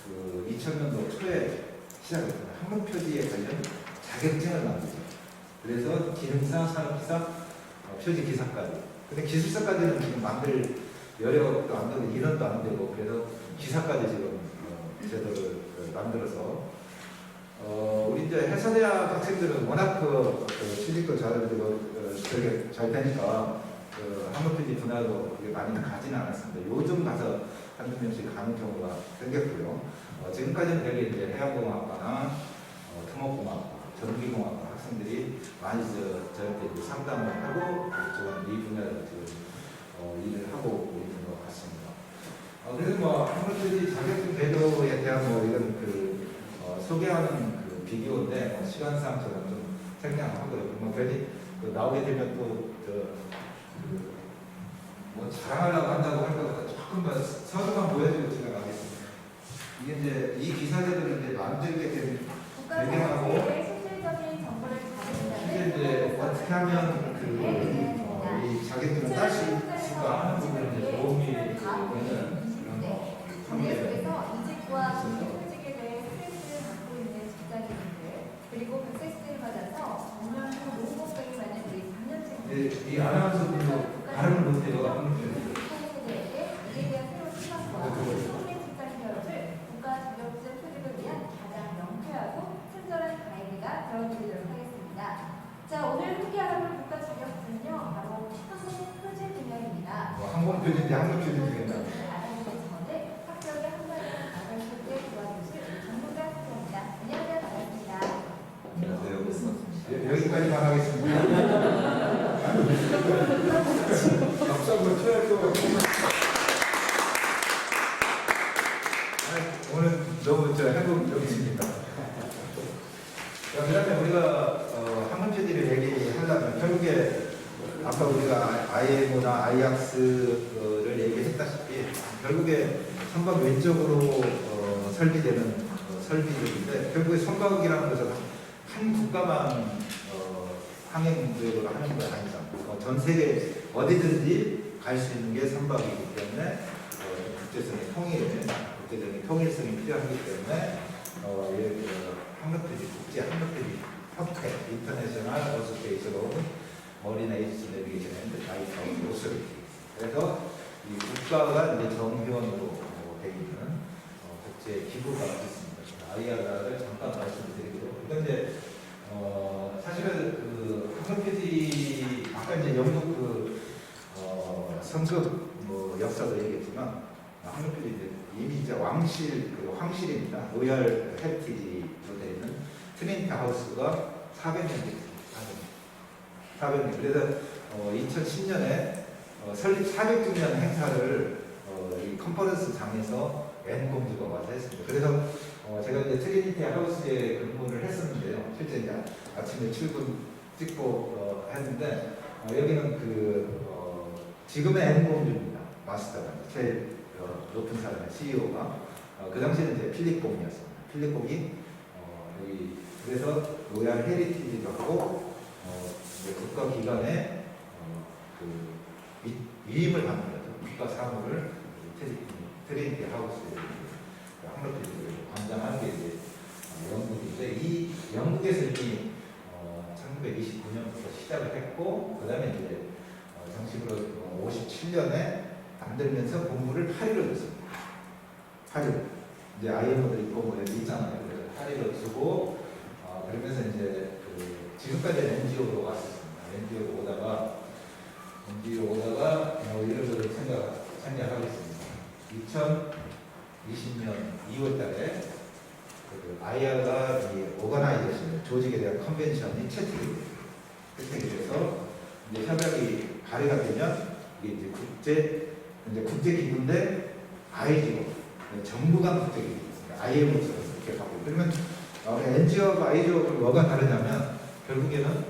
그 2000년도 초에 시작했습니다. 항로표지에 관련 자격증을 만들죠. 그래서 기능사, 산업기사, 표지기사까지. 근데 기술사까지는 지금 만들 여력도 안 되고 인원도 안 되고 그래서 기사까지 지금 제도를 만들어서 우리 이제 해사대학 학생들은 워낙 취직도 되게 잘 되니까 항로표지 분야도 그게 많이 가지는 않았습니다. 요즘 가서 한두 명씩 가는 경우가 생겼고요. 지금까지는 되게 이제 해양공학과나 토목공학과, 전기공학과 학생들이 많이 저한테 이제 상담을 하고 지금 이 분야에서 지금 일을 하고 있는 것 같습니다. 그래서 뭐 항로표지 자격증 제도에 대한 뭐 이런 그 소개하는 그 비디오인데 시간상 저는 좀 생략하고요. 뭐 괜히 나오게 되면 또 뭐 자랑하려고 한다고 할 것보다 조금만 서두만 보여주고 지나가겠습니다. 이게 이제 이 기사들을 이제 만들게 된 배경하고
실질적인 정보를 가져온다는
이제 어떻게 하면 이 자격증을 딸 수 있을까 하는 부분에 이제 도움이 되는 그런
국내에서 이직과 조직에 대해 스트레스를 받고 있는 직장인들 그리고
이 아나운서분도 발음을 못해요.
이에 대한 새로운 시각과 성의 직장 기업을 국가 자격증 수립을 위한 가장 명쾌하고 친절한 가이드가 되어드리도록 하겠습니다. 자, 오늘 소개하는 국가 자격증은요, 바로 항공 표준 분야입니다.
항공 표준인데 항공 표준 중에
알아보기 전에 합격에 한 발짝 나갈 수 있게 도와주실 전문가 수고입니다. 안녕하세요, 반갑습니다.
안녕하세요. 여기까지만 하겠습니다.
박수 한번 쳐야 또.
오늘 너무 행복 여기십니다. 그 다음에 우리가 항공 표준을 얘기하려면 결국에 아까 우리가 IMO나 아이악스를 얘기했다시피 결국에 선박 왼쪽으로 설비되는 설비들인데 결국에 선박이라는 것은 한 국가만 항행 구역으로 하는 건 아니잖아요. 전 세계 어디든지 갈 수 있는 게 선박이기 때문에 국제적인 통일성이 필요하기 때문에 항로표지 국제 항로표지 협회 인터내셔널 어소시에이션 머린 에이지 내비게이션 앤드 라이트하우스 오스리티. 그래서 이 국가가 이제 정회원으로 되어 있는 국제 기구가 있습니다. IR를 잠깐 말씀드리고요. 그런데 사실은 그 항로표지 아까 이제 영국 성급 역사도 얘기했지만 항로표지 이미 이제 황실입니다. 로얄 헤리티지로 되어 있는 트린티 하우스가 400년 됐습니다. 400년. 그래서 2010년에 설립 400주년 행사를 이 컨퍼런스장에서 N공주가 와서 했습니다. 그래서 제가 이제 트리니티 하우스에 근무를 했었는데요. 실제 이제 아침에 출근 찍고 했는데 여기는 지금의 N공주입니다. 마스터가 제일 높은 사람의 CEO가 그 당시에는 이제 필립봉이었습니다. 필립봉이 여기 그래서 로얄 헤리티지도 하고 국가기관에 위임을 받는 거죠. 국가 사무를 트리니티 하우스에 항로표지를 관장하는 게 이제 영국인데 이 영국에서 이미 1929년부터 시작을 했고 그 다음에 이제 정식으로 57년에 만들면서 본부를 파리로 줬습니다. 파리로. 이제 IMO도 있고 뭐 여기 있잖아요. 그래서 파리로 주고 그러면서 이제 지금까지는 NGO로 왔었습니다. NGO로 오다가 이런 생각하고 있습니다. 2020년 2월달에 IR가 이 오거나이제이션 조직에 대한 컨벤션이 채택이 돼서 이제 협약이 발의가 되면 이게 이제 국제기구인데 IGO 정부 간 국제기구 IMO처럼 이렇게 가고 그러면 NGO하고 IGO가 뭐가 다르냐면 결국에는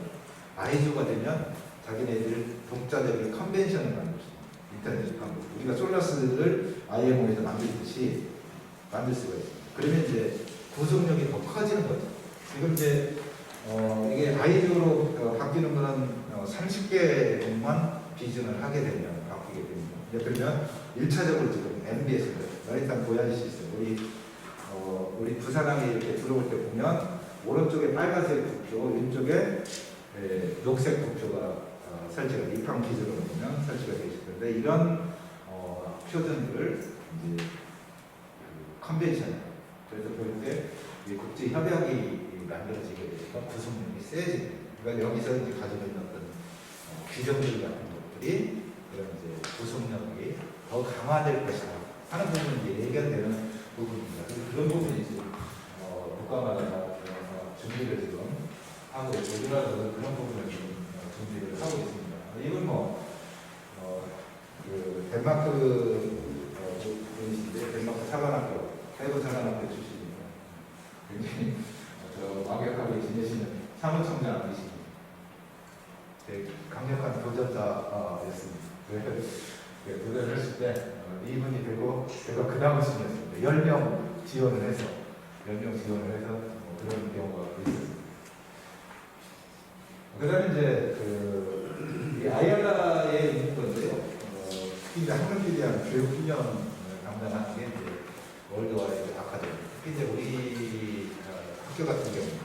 IGO가 되면 자기네들 독자적인 컨벤션을 만들었습니다. 인터내셔널 컨벤션. 우리가 솔라스를 IMO에서 만들듯이 만들 수가 있습니다. 그러면 이제 구속력이 더 커지는 거죠. 지금 이제 이게 IGO로 바뀌는 거는 30개국만 비준을 하게 되면 바뀌게 됩니다. 그러면 1차적으로 지금 MBS 마리타임 보야지 시스템 우리 부산항에 이렇게 들어올 때 보면 오른쪽에 빨간색 국표, 왼쪽에 녹색 국표가 설치가 입항 기준으로 보면 설치가 되어 있을 텐데 이런 표준들을 이제 컨벤션 그래서 결국에 국제 협약이 만들어지게 되니까 구속력이 세집니다. 그러니까 여기서 이제 가지고 있는 어떤 규정들 같은 것들이 그런 이제 구속력이 더 강화될 것이다 하는 부분이 이제 예견되는 부분입니다. 그런 부분이 이제 국가마다 준비를 지금 하고 있고 우리나라도 그런 부분을 지금 준비를 하고 있습니다. 이건 그 덴마크 분이신데 덴마크 사관학교 해부 사관학교 출신입니다. 굉장히 완벽하게 지내시는 사무총장이십니다. 되게 강력한 도전자였습니다. 도전을 했을 때 이분이 되고 제가 그 다음 순이었습니다. 10명 지원을 해서 그런 경우가 있었습니다. 그 다음에 이제 이 아이알라에 있는 건데요. 특히 이제 학력에 대한 교육 훈련을 담당하는 게 이제 월드와이드 아카데미. 특히 이제 우리 학교 같은 경우는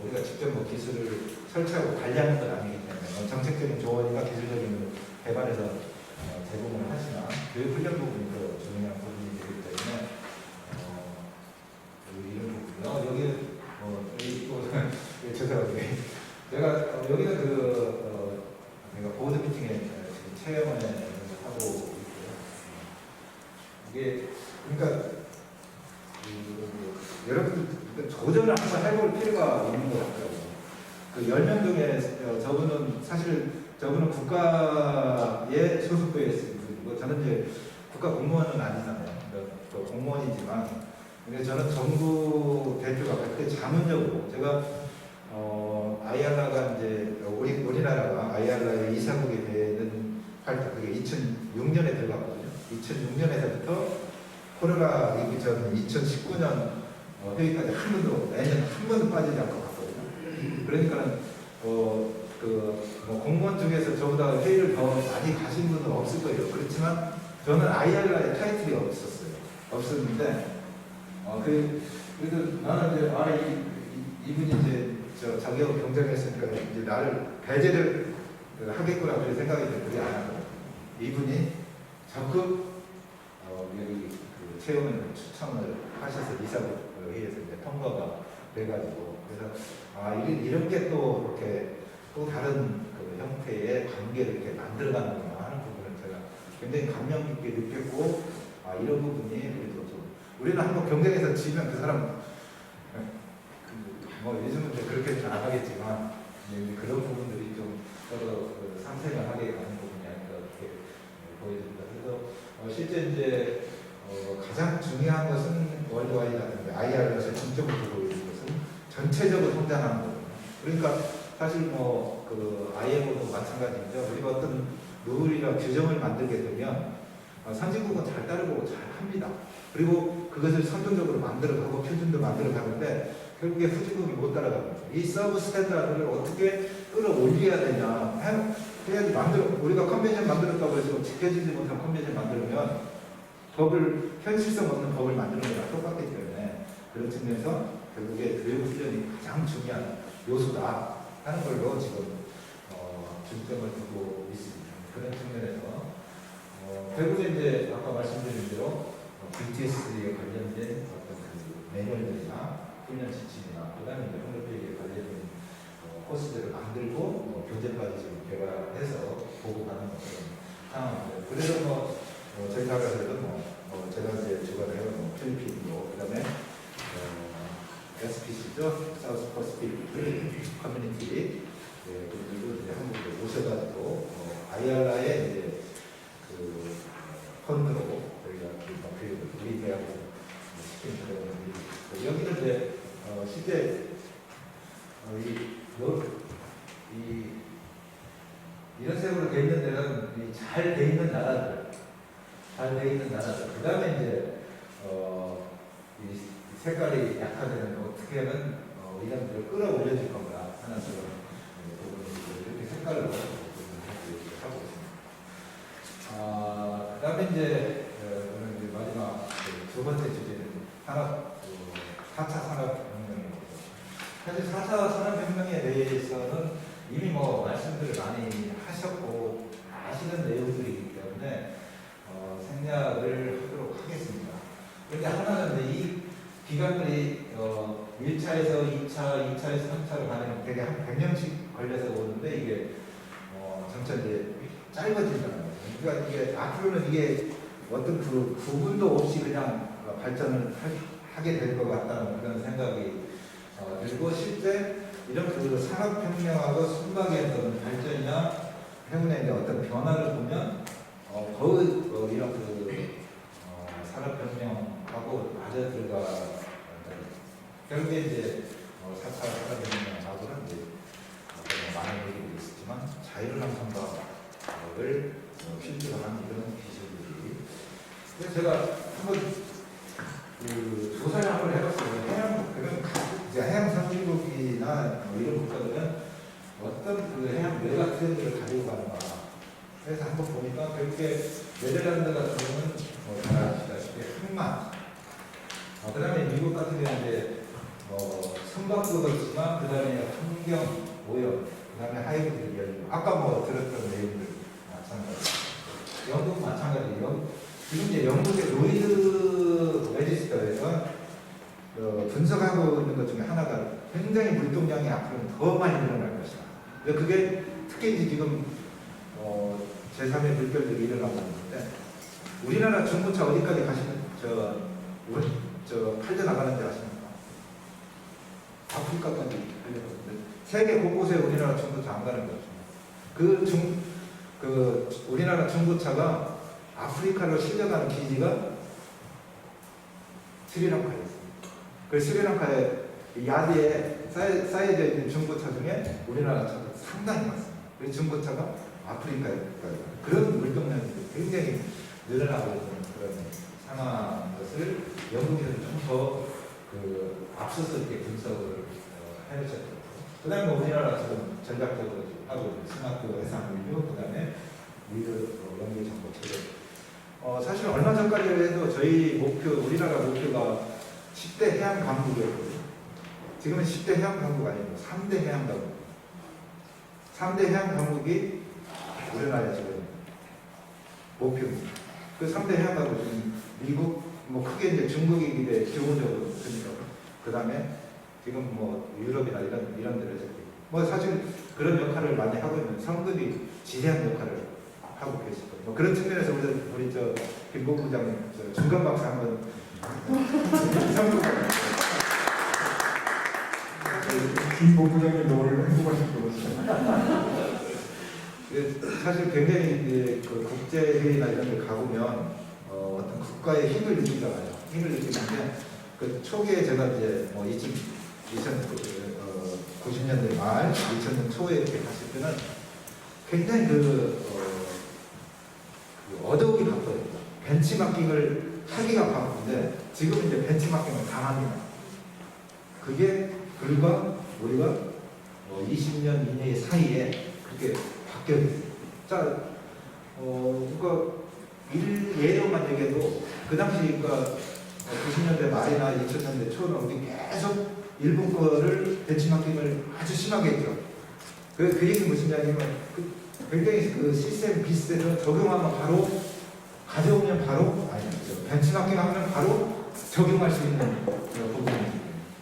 우리가 직접 뭐 기술을 설치하고 관리하는 건 아니기 때문에 정책적인 조언이나 기술적인 개발에서 제공을 하지만 교육 훈련 부분이 더 중요한 부분이 되기 때문에 이런 부분이요. 여기 또 죄송합니다. 제가 여기는 제가 보드 미팅에 지금 체험을 하고 있고요. 이게 그러니까 여러분 도전을 한번 해볼 필요가 있는 것 같더라고요. 그 10명 중에 저분은 국가의 소속부에 있습니다. 저는 이제 국가 공무원은 아니잖아요. 또 공무원이지만 근데 저는 정부 대표가 그때 자문적으로 제가 아이알라가 이제 우리나라가 아이알라의 이사국이 되는 활동 그게 2006년에 들어갔거든요. 2006년에서부터 코로나19 전 2019년 회의까지 매년 한 번도 빠지지 않고 갔거든요. 그러니까는 공무원 중에서 저보다 회의를 더 많이 가신 분은 없을 거예요. 그렇지만 저는 아이알라의 타이틀이 없었는데 그래도 나는 이제 이분이 이제 자기하고 경쟁했으니까 이제 나를 배제를 하겠구나 그런 생각이 들지 않았거든요. 이분이 적극 여기 그 채용을 추천을 하셔서 이사국 회의에서 이제 통과가 돼가지고 그래서 이런 게 또 이렇게 또 다른 그 형태의 관계를 이렇게 만들어가는구나 하는 부분을 제가 굉장히 감명 깊게 느꼈고 이런 부분이 그래도 좀 우리는 한번 경쟁에서 지면 그 사람 요즘은 이제 그렇게 안 하겠지만 이제 그런 부분들이 좀 서로 상생을 하게 가는 부분이 아닐까 이렇게 보여집니다. 그래서 실제 이제 가장 중요한 것은 월드와이드라든지 IR에서 중점을 두고 있는 것은 전체적으로 성장하는 거거든요. 그러니까 사실 그 IMO도 마찬가지죠. 우리가 어떤 룰이나 규정을 만들게 되면 선진국은 잘 따르고 잘 합니다. 그리고 그것을 선정적으로 만들어가고 표준도 만들어가는데 결국에 후진국이 못 따라갑니다. 이 서브 스탠다드를 어떻게 끌어올려야 되냐 해야지 우리가 컨벤션 만들었다고 해서 지켜지지 못한 컨벤션 만들면 현실성 없는 법을 만드는 거랑 똑같기 때문에 그런 측면에서 결국에 교육 훈련이 가장 중요한 요소다 하는 걸로 지금 중점을 두고 있습니다. 그런 측면에서 결국에 이제 아까 말씀드린 대로 BTS에 관련된 어떤 그 매뉴얼들이나 훈련 지침이나 그다음에 이제 홈페이지에 관련된 코스들을 만들고 교재까지 지금 개발해서 보고하는 그런 상황입니다. 그래서 저희 나라에서도 제가 이제 주관해요. 필리핀도 그다음에 SPC죠. 사우스 퍼시픽 커뮤니티 그리고 이제 한국에 오셔가지고 아이알라의 이제 그 펀드로 저희가 교육을 우리 대학에서 시키는 그런 여기는 이제 실제 이런 식으로 돼 있는 데는 잘 돼 있는 나라들, 그 다음에 이제 이 색깔이 약한 데는 어떻게 하면 이런 것을 끌어올려줄 건가 하는 그런 부분을 이렇게 색깔로 하고 있습니다. 그 다음에 이제 마지막 두 번째 주제는 4차 산업혁명입니다. 사실 4차 산업혁명에 대해서는 이미 말씀들을 많이 하셨고 아시는 내용들이기 때문에 생략을 하도록 하겠습니다. 그런데 하나는 이 기간들이 1차에서 2차, 2차에서 3차로 가면 되게 한 100년씩 걸려서 오는데 이게 점차 이제 짧아진다는 거죠. 그러니까 이게 앞으로는 이게 어떤 그 구분도 없이 그냥 발전을 하게 될 것 같다는 그런 생각이 들고 실제 이런 그 산업혁명하고 순박의 어떤 발전이나 행운의 어떤 변화를 보면 거의 이런 그 산업혁명하고 맞아 들어가 결국에 이제 4차 산업혁명하고는 이제 많은 얘기도 있었지만 자율랑 선박을 필두로 한 이런 기술들이 그래서 제가 한번 조사를 한번 해봤어요. 해양 선진국이나 이런 국가들은 어떤 그 해양 외곽 트렌드를 가지고 가는가. 그래서 한번 보니까 결국에 네덜란드 같은 경우는 잘 아시다시피 항만, 그 다음에 미국 같은 경우는 이제 선박도 그렇지만 그 다음에 환경, 오염, 그 다음에 하이브리드 연료, 아까 뭐 들었던 내용들 마찬가지. 영국 마찬가지예요. 지금 이제 영국의 로이드 레지스터에서 분석하고 있는 것 중에 하나가 굉장히 물동량이 앞으로는 더 많이 늘어날 것이다. 그게 특히 이제 지금 제3의 물결들이 일어나고 있는데 우리나라 중고차 어디까지 가시면 팔려 나가는지 아십니까? 아프리카까지 팔려가는데 세계 곳곳에 우리나라 중고차 안 가는 거죠. 우리나라 중고차가 아프리카로 실려가는 기지가 스리랑카였습니다. 그 스리랑카의 야드에 쌓여져 있는 중고차 중에 우리나라 차가 상당히 많습니다. 그 중고차가 아프리카에 그런 물동량이 굉장히 늘어나고 있는 그런 상황인 것을 영국에서는 좀 더 앞서서 이렇게 분석을 해주셨고, 그 다음에 우리나라 지금 전략적으로 하고 있는 스마트 해상 물류, 그 다음에 위드 연계 정보 체계. 사실 얼마 전까지만 해도 저희 우리나라 목표가 10대 해양 강국이었거든요. 지금은 10대 해양 강국 아니고 3대 해양 강국. 3대 해양 강국이 우리나라의 지금 목표입니다. 그 3대 해양 강국은 미국, 뭐 크게 이제 중국이 이제 기본적으로 있으니까, 그 다음에 지금 뭐 유럽이나 이런 데를 뭐 사실 그런 역할을 많이 하고 있는 성급이 지대한 역할을 하고 계시고, 뭐 그런 측면에서 우리 김 본부장님 중간 박수 한번.
김 본부장님도 오늘 행복하실 것 같아요.
사실 굉장히 그 국제회의나 이런 데 가보면 어떤 국가의 힘을 느끼잖아요. 힘을 느끼는데 그 초기에 제가 이제 뭐 90년대 말, 2000년 초에 이렇게 갔을 때는 굉장히 어려우기 바빠요. 벤치마킹을 하기가 바쁜데 지금 이제 벤치마킹을 당합니다. 그게 불과 우리가 20년 이내 사이에 그렇게 바뀌어요. 자, 그러니까 예로만 얘기해도 그 당시 그러니까 90년대 말이나 2000년대 초는 우리 계속 일본 거를 벤치마킹을 아주 심하게 했죠. 그 얘기는 무슨 이야기냐면 굉장히 그 시스템 비슷해서 적용하면 바로 가져오면 바로 아니죠. 벤치마킹 하면 바로 적용할 수 있는 부분입니다.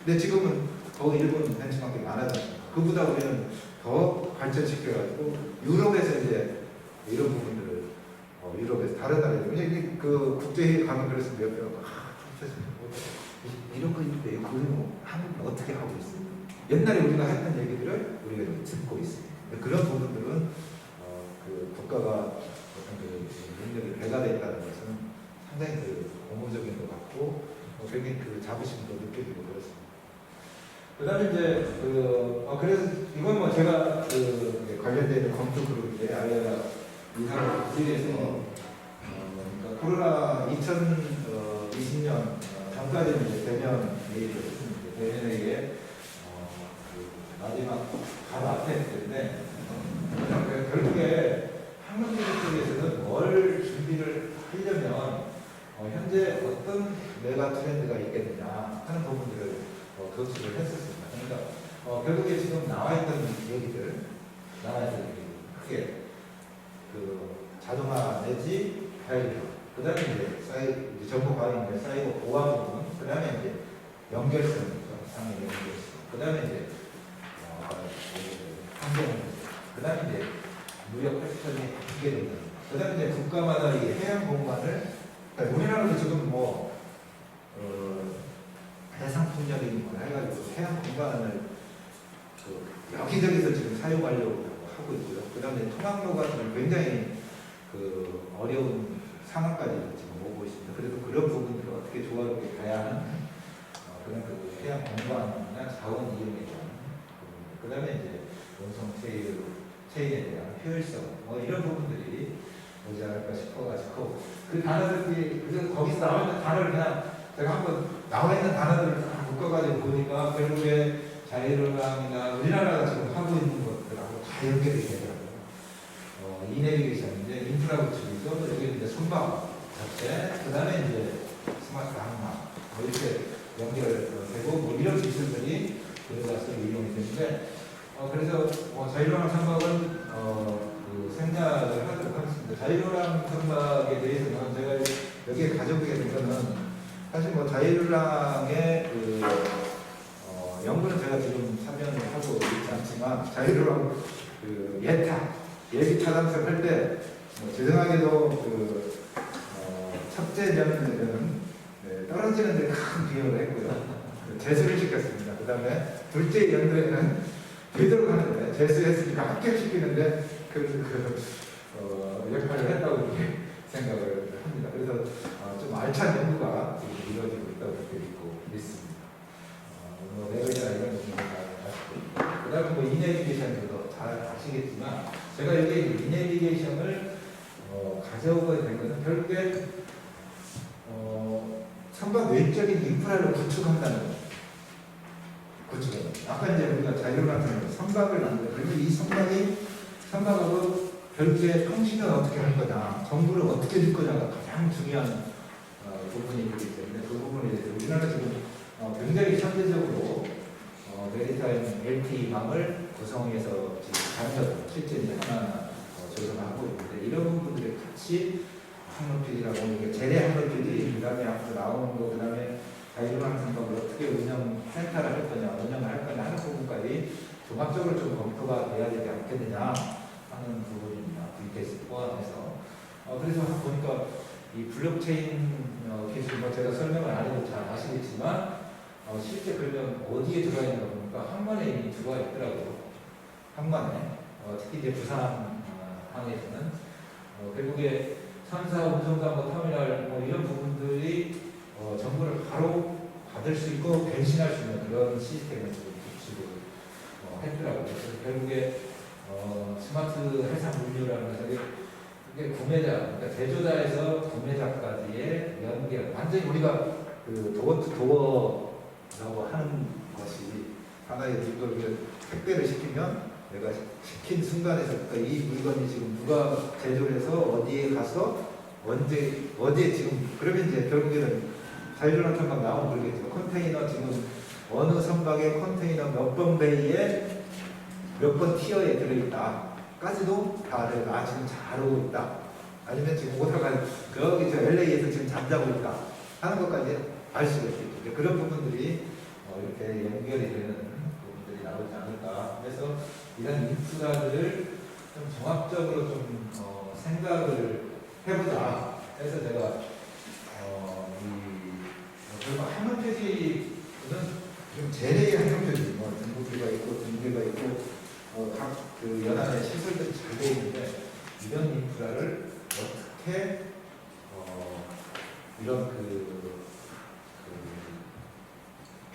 근데 지금은 더 일본 벤치마킹 안 하잖아요. 그보다 우리는 더 발전시켜가지고 유럽에서 이제 이런 부분들을 유럽에서 다른 나라에 그 국제회의 가면 그래서 몇 명 이런 거 있는데 우리는 한국은 어떻게 하고 있어요? 옛날에 우리가 했던 얘기들을 우리가 듣고 있어요. 그런 부분들은 그 국가가 어떤 그 능력이 배가되어 있다는 것은 상당히 고무적인 것 같고 굉장히 그 자부심도 느껴지고 그렇습니다. 그다음에 이제 그래서 이건 뭐 제가 관련된 검토 그룹인데 아이가 이사를 지에서 그러니까 코로나 2020년 전까지는 이제 대면 회의를 했습니다. 대면 회의에 마지막 바로 앞에 했는데 결국에 한국민들 쪽에서는 뭘 준비를 하려면 현재 어떤 메가 트렌드가 있겠느냐 하는 부분들을 교수를 했었습니다. 그러니까 결국에 지금 나와있던 얘기들 크게 자동화 내지 자율화, 그 다음에 이제 정보 과잉, 사이버 보안 부분, 그 다음에 이제 연결성, 상의 연결성, 그 다음에 이제 환경, 그 다음에 이제 무역 패턴이 바뀌게 된다. 그 다음에 이제 국가마다 이 해양 공간을, 그러니까 우리나라도 지금 뭐 해상 풍력이 뭐라 해가지고 해양 공간을 여기저기서 지금 사용하려고 하고 있고요. 그 다음에 통학로가 굉장히 어려운 상황까지 지금 오고 있습니다. 그래서 그런 부분들을 어떻게 조화롭게 가야 하는 그런 해양 공간이나 자원 이용에 대한 그 다음에 이제 원성 체인에 대한 효율성 뭐 이런 부분들이 오지 않을까 싶어가지고 그 단어들이 그래서 거기서 나오는 단어를 그냥 제가 한번 나와 있는 단어들을 다 묶어가지고 보니까 결국에 자율화이나 우리나라가 지금 하고 있는 것들하고 다 연결이 되더라고요. 이내비게이션인데 인프라 구축이고 여기 이제 선박 자체, 그 다음에 이제 스마트 항만 뭐 이렇게 연결되고 뭐 이런 기술들이 들어가서 이용이 되는데 그래서 자유로랑 선박은 그 생략을 하도록 하겠습니다. 자유로랑 선박에 대해서는 제가 여기에 가져오게 된 거는 사실 자유로랑의 그 연구는 제가 지금 참여를 하고 있지 않지만 자유로랑 그 예비 타당성 할 때 죄송하게도 그 첫째 연은 떨어지는 데 큰 비용을 했고요. 재수를 시켰습니다. 그 다음에 둘째 연도에는 되도록 하는데 재수했으니까 합격시키는데 역할을 했다고 이렇게 생각을 합니다. 그래서 좀 알찬 연구가 지금 이루어지고 있다고 이렇게 믿습니다. 내가 이런 부분을 잘 아시고 그 다음에 인내비게이션도 잘 아시겠지만 제가 여기 인내비게이션을 가져오게 된 것은 결국에 선박 외적인 인프라를 구축한다는 거예요. 아까 이제 우리가 자유로운 선박을 만들어. 그리고 이 선박하고 별도의 통신을 어떻게 할 거냐, 정보를 어떻게 줄 거냐가 가장 중요한 부분이기 때문에 그 부분에 대해서 우리나라 지금 굉장히 현대적으로 메리타임 LTE망을 구성해서 지금 실제 이제 하나 조성하고 있는데 이런 부분들이 같이 항로PD라고 재래 항로PD, 그 다음에 앞으로 나오는 거, 그 다음에 자유로운 선박을 어떻게 운영센터를 할 거냐, 운영을 할 거냐 하는 부분까지 종합적으로 좀 검토가 돼야 되지 않겠느냐 하는 부분입니다. VTS 포함해서. 그래서 보니까 이 블록체인 기술, 제가 설명을 안 해도 잘 아시겠지만, 실제 그러면 어디에 들어가 있는가 보니까 항만에 이미 들어가 있더라고요. 항만에. 특히 이제 부산 항에서는. 결국에 선사, 운송사, 터미널 이런 부분들이 정보를 바로 받을 수 있고 변신할 수 있는 그런 시스템을 구축을 했더라고요. 그래서 결국에 스마트 해상 물류라는 것이 이게 구매자, 그러니까 제조자에서 구매자까지의 연결, 완전히 우리가 그 도어 투 도어라고 하는 것이 하나의 이걸 택배를 시키면 내가 시킨 순간에서 그러니까 이 물건이 지금 누가 제조를 해서 어디에 가서 어디에 지금 그러면 이제 결국에는 자유로운 선박 나오면 모르겠지만 컨테이너 지금 어느 선박에 컨테이너 몇 번 베이에 몇 번 티어에 들어있다 까지도 다 내가 지금 잘 오고 있다 아니면 지금 오다가 거기 저 LA에서 지금 잠자고 있다 하는 것까지 알 수가 있겠죠. 그런 부분들이 이렇게 연결이 되는 부분들이 나오지 않을까. 그래서 이런 인프라들을 좀 종합적으로 좀 생각을 해보자 해서 제가 결국 항로표지는 좀 재래의 항로표지, 등급표가 있고 등급가 있고 각 그 연안의 시설들이 잘 되어 있는데 이런 인프라를 어떻게 이런 그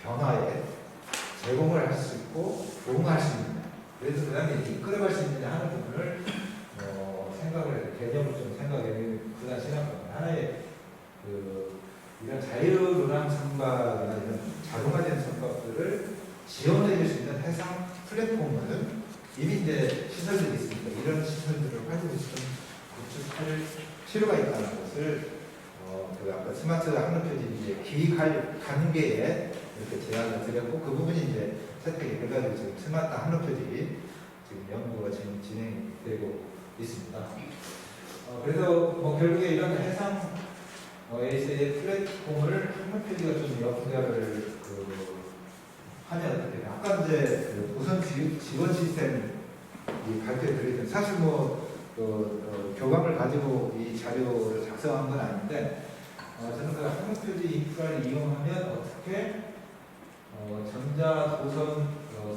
변화에 제공을 할 수 있고 도움할 수 있느냐, 그래서 그 다음에 이끌어갈 수 있느냐 하는 부분을 생각을 해서 개념을 좀 생각해 그날 생각합니다. 하나의 이런 자유로운 선박이나 이런 자동화된 선박들을 지원해 줄 수 있는 해상 플랫폼은 이미 이제 시설들이 있습니다. 이런 시설들을 활용해서 좀 구축할 필요가 있다는 것을 그 아까 스마트 항로표지 이제 기획할 단계에 이렇게 제안을 드렸고 그 부분이 이제 채택이 돼가지고 지금 스마트 항로표지 지금 연구가 지금 진행되고 있습니다. 그래서 결국에 이런 해상 AS의 플랫폼을 항로표지가 좀 연결을 하면 어떻게 돼요? 아까 이제 우선 지원 시스템 발표해 드리던 사실 교감을 가지고 이 자료를 작성한 건 아닌데 저는 그 항로표지 인프라를 이용하면 어떻게 전자도선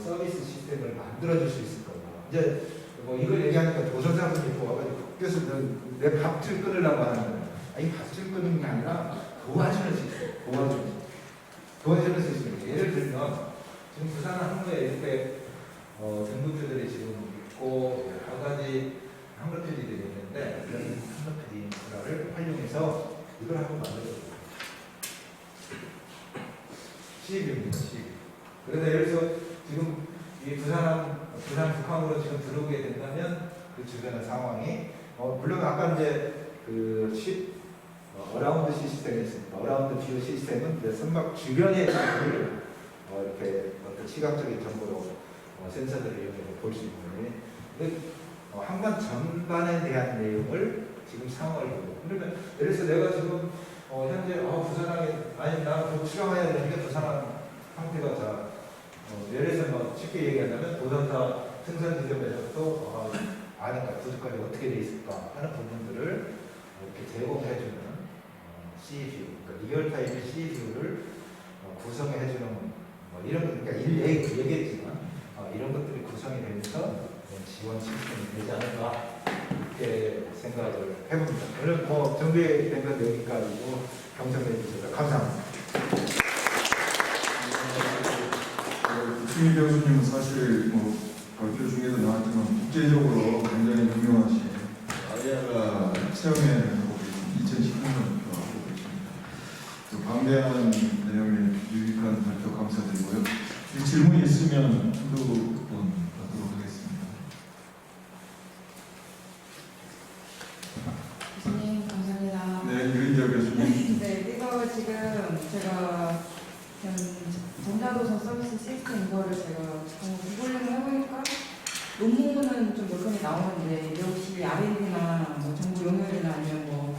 서비스 시스템을 만들어줄 수 있을 거냐. 이제 이걸 얘기하니까 도선사분이 와가지고 그래서 내 밥줄 끊으려고 하는 거예요. 이 밥줄 끊는 게 아니라 도와주는 시스템, 도와주는 시스템. 예를 들면 지금 부산 항로에 이렇게 등급표들이 지금 있고 여러 가지 항로표들이 있는데 이런 항로표 인프라를 활용해서 이걸 한번 만들어줘요. 시입입니다. 시입. 그래서 예를 들어서 지금 이 부산 북항으로 지금 들어오게 된다면 그 주변의 상황이 물론 아까 이제 어라운드 시스템이 있습니다. 어라운드 뷰 시스템은 선박 주변의 정보를 이렇게 어떤 시각적인 정보로 센서들을 이용해서 볼 수 있는 항만 전반에 대한 내용을 지금 상황을 보고 그러면 예를 들어서 내가 지금 현재 부산항에 아니 나곧 출항해야 되는데 부산항 상태가 자 예를 들어서 뭐 쉽게 얘기하자면 도전사 승선 지점에서도 아닌가 부족관리 어떻게 돼 있을까 하는 부분들을 이렇게 제공해주는 CView, 그러니까 리얼타임 CView를 구성해주는 이런 그러니까 얘기했지만 이런 것들이 구성이 되면서 지원 시스템이 되지 않을까 이렇게 생각을 해봅니다. 오늘 준비된 건 여기까지고 경청해 주셔서 감사합니다.
이승희 교수님은 사실 발표 중에도 나왔지만 국제적으로 굉장히 유명하신 아리아가 체험회를 하고 계신 2019년부터 하고 계십니다. 또 방대한 내용의 유익한 발표 감사드리고요. 질문이 있으면 한두 번 하도록 하겠습니다.
교수님 감사합니다.
네, 유인재 교수님.
네, 이거 지금 제가 전자도서 서비스 시스템 이거를 제가 구글링을 해보니까 논문은 좀 몇 건이 나오는데 역시 R&D나 정보 용역이나 아니면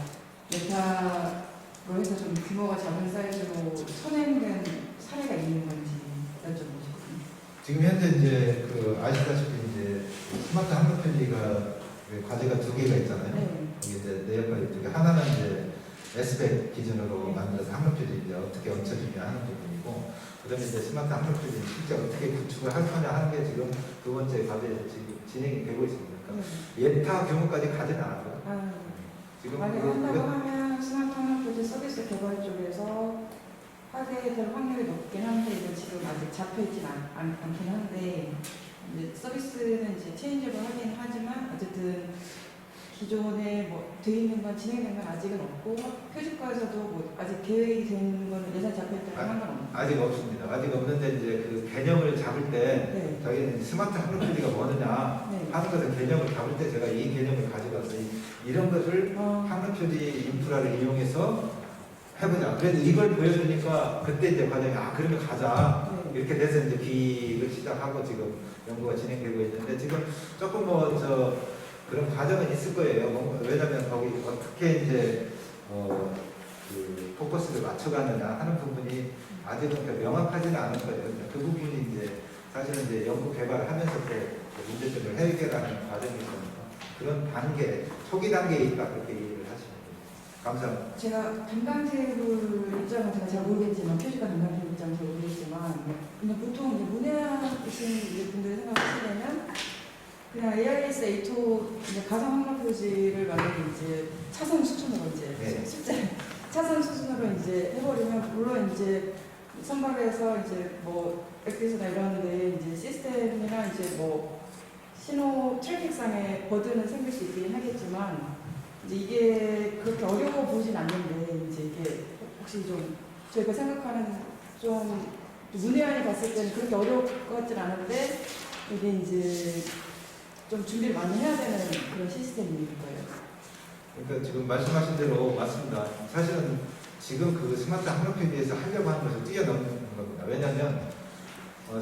메타로 해서 좀 규모가 작은 사이즈로 선행된 사례가 있는 건지 여쭤보고 싶거든요.
지금 현재 이제 아시다시피 이제 스마트 항로 편리가 과제가 두 개가 있잖아요.
네.
이게 이제 내역과제 두 개. 하나는 이제 SPEC 기준으로 만들어서 항로 편리 이제 어떻게 얹혀지냐 하는 부분이고, 그다음에 이제 스마트 항로 편리 실제 어떻게 구축을 할 거냐 하는 게 지금 두 번째 과제 지금 진행이 되고 있습니다. 그러니까 예타 규모까지 가지는 않았고요. 지금
만약에 한다고 하면 스마트 항로 서비스 개발 쪽에서 하게 될 확률이 높긴 한데 이거 지금 아직 잡혀있진 않긴 한데 이제 서비스는 이제 체인지를 하긴 하지만 어쨌든 기존에 돼 있는 건 진행된 건 아직은 없고 표준과에서도 아직 계획이 된 거는 예산 잡힐 때는 상관없나요?
아직 없습니다. 아직 없는데 이제 그 개념을 잡을 때
네.
저희는 스마트 항로 편리가 뭐느냐
네.
하는 것을 개념을 잡을 때 제가 이 개념을 가져가서 이런 것을 항로 편리 인프라를 이용해서 해보자. 그래서 이걸 보여주니까 그때 이제 과정이 그러면 가자.
네.
이렇게 돼서 이제 B를 시작하고 지금 연구가 진행되고 있는데 지금 조금 그런 과정은 있을 거예요. 왜냐하면 거기 어떻게 이제 그 포커스를 맞춰가느냐 하는 부분이 아직은 명확하지는 않은 거예요. 그 부분이 이제 사실은 이제 연구 개발을 하면서 또 문제점을 해결하는 과정이 있으니까 그런 단계, 초기 단계에 있다 그렇게 이해를 하시면 됩니다. 감사합니다.
제가 담당테이블 입장은 제가 잘 모르겠지만 표지과 담당테이블 입장은 잘 모르겠지만 그냥 보통 이제 문해하신 분들이 생각하시려면 그냥 AIS A2 가상 항로 표지를 만약에 이제 차선 수준으로
네.
실제 차선 수준으로 이제 해버리면 물론 이제 선박에서 이제 엑기스나 이런데 이제 시스템이나 이제 신호 트래픽상의 버드는 생길 수 있긴 하겠지만 이제 이게 그렇게 어려워 보진 않는데 이제 이게 혹시 좀 저희가 생각하는 좀 문외한이 봤을 때는 그렇게 어려울 것 같진 않은데 이게 이제 좀 준비를 많이 해야 되는 그런 시스템인 거예요.
그러니까 지금 말씀하신 대로 맞습니다. 사실은 지금 그 스마트 항로 편리에서 하려고 하는 것을 뛰어넘는 겁니다. 왜냐하면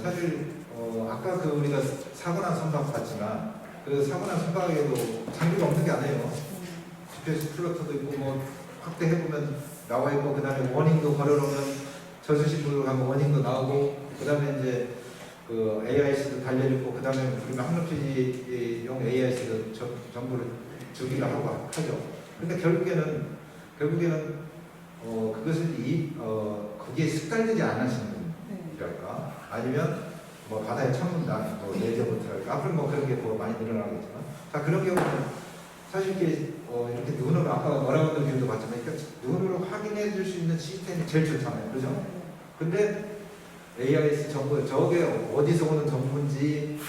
사실 아까 우리가 사고 난 선박 봤지만 그 사고 난 선박에도 장비가 없는 게 아니에요. GPS 플로터도 있고 확대해보면 나와 있고 그다음에 워닝도 걸어놓으면 저수신부로 가면 워닝도 나오고 그다음에 이제 그 AIC도 달려있고 그다음에 우리가 항로편리용 AIC도 정보를 주기도 하죠. 그러니까 결국에는 그것을 거기에 습관되지 않으시는 분이랄까 아니면 바다에 천문단 레저보트랄까 앞으로 그런 게 많이 늘어나겠지만 자 그런 경우는 사실 이렇게 눈으로 아까 뭐라고 하는 비유도 봤지만 눈으로 확인해 줄 수 있는 시스템이 제일 좋잖아요. 그죠? 근데 AIS 정보, 저게 어디서 오는 정보인지,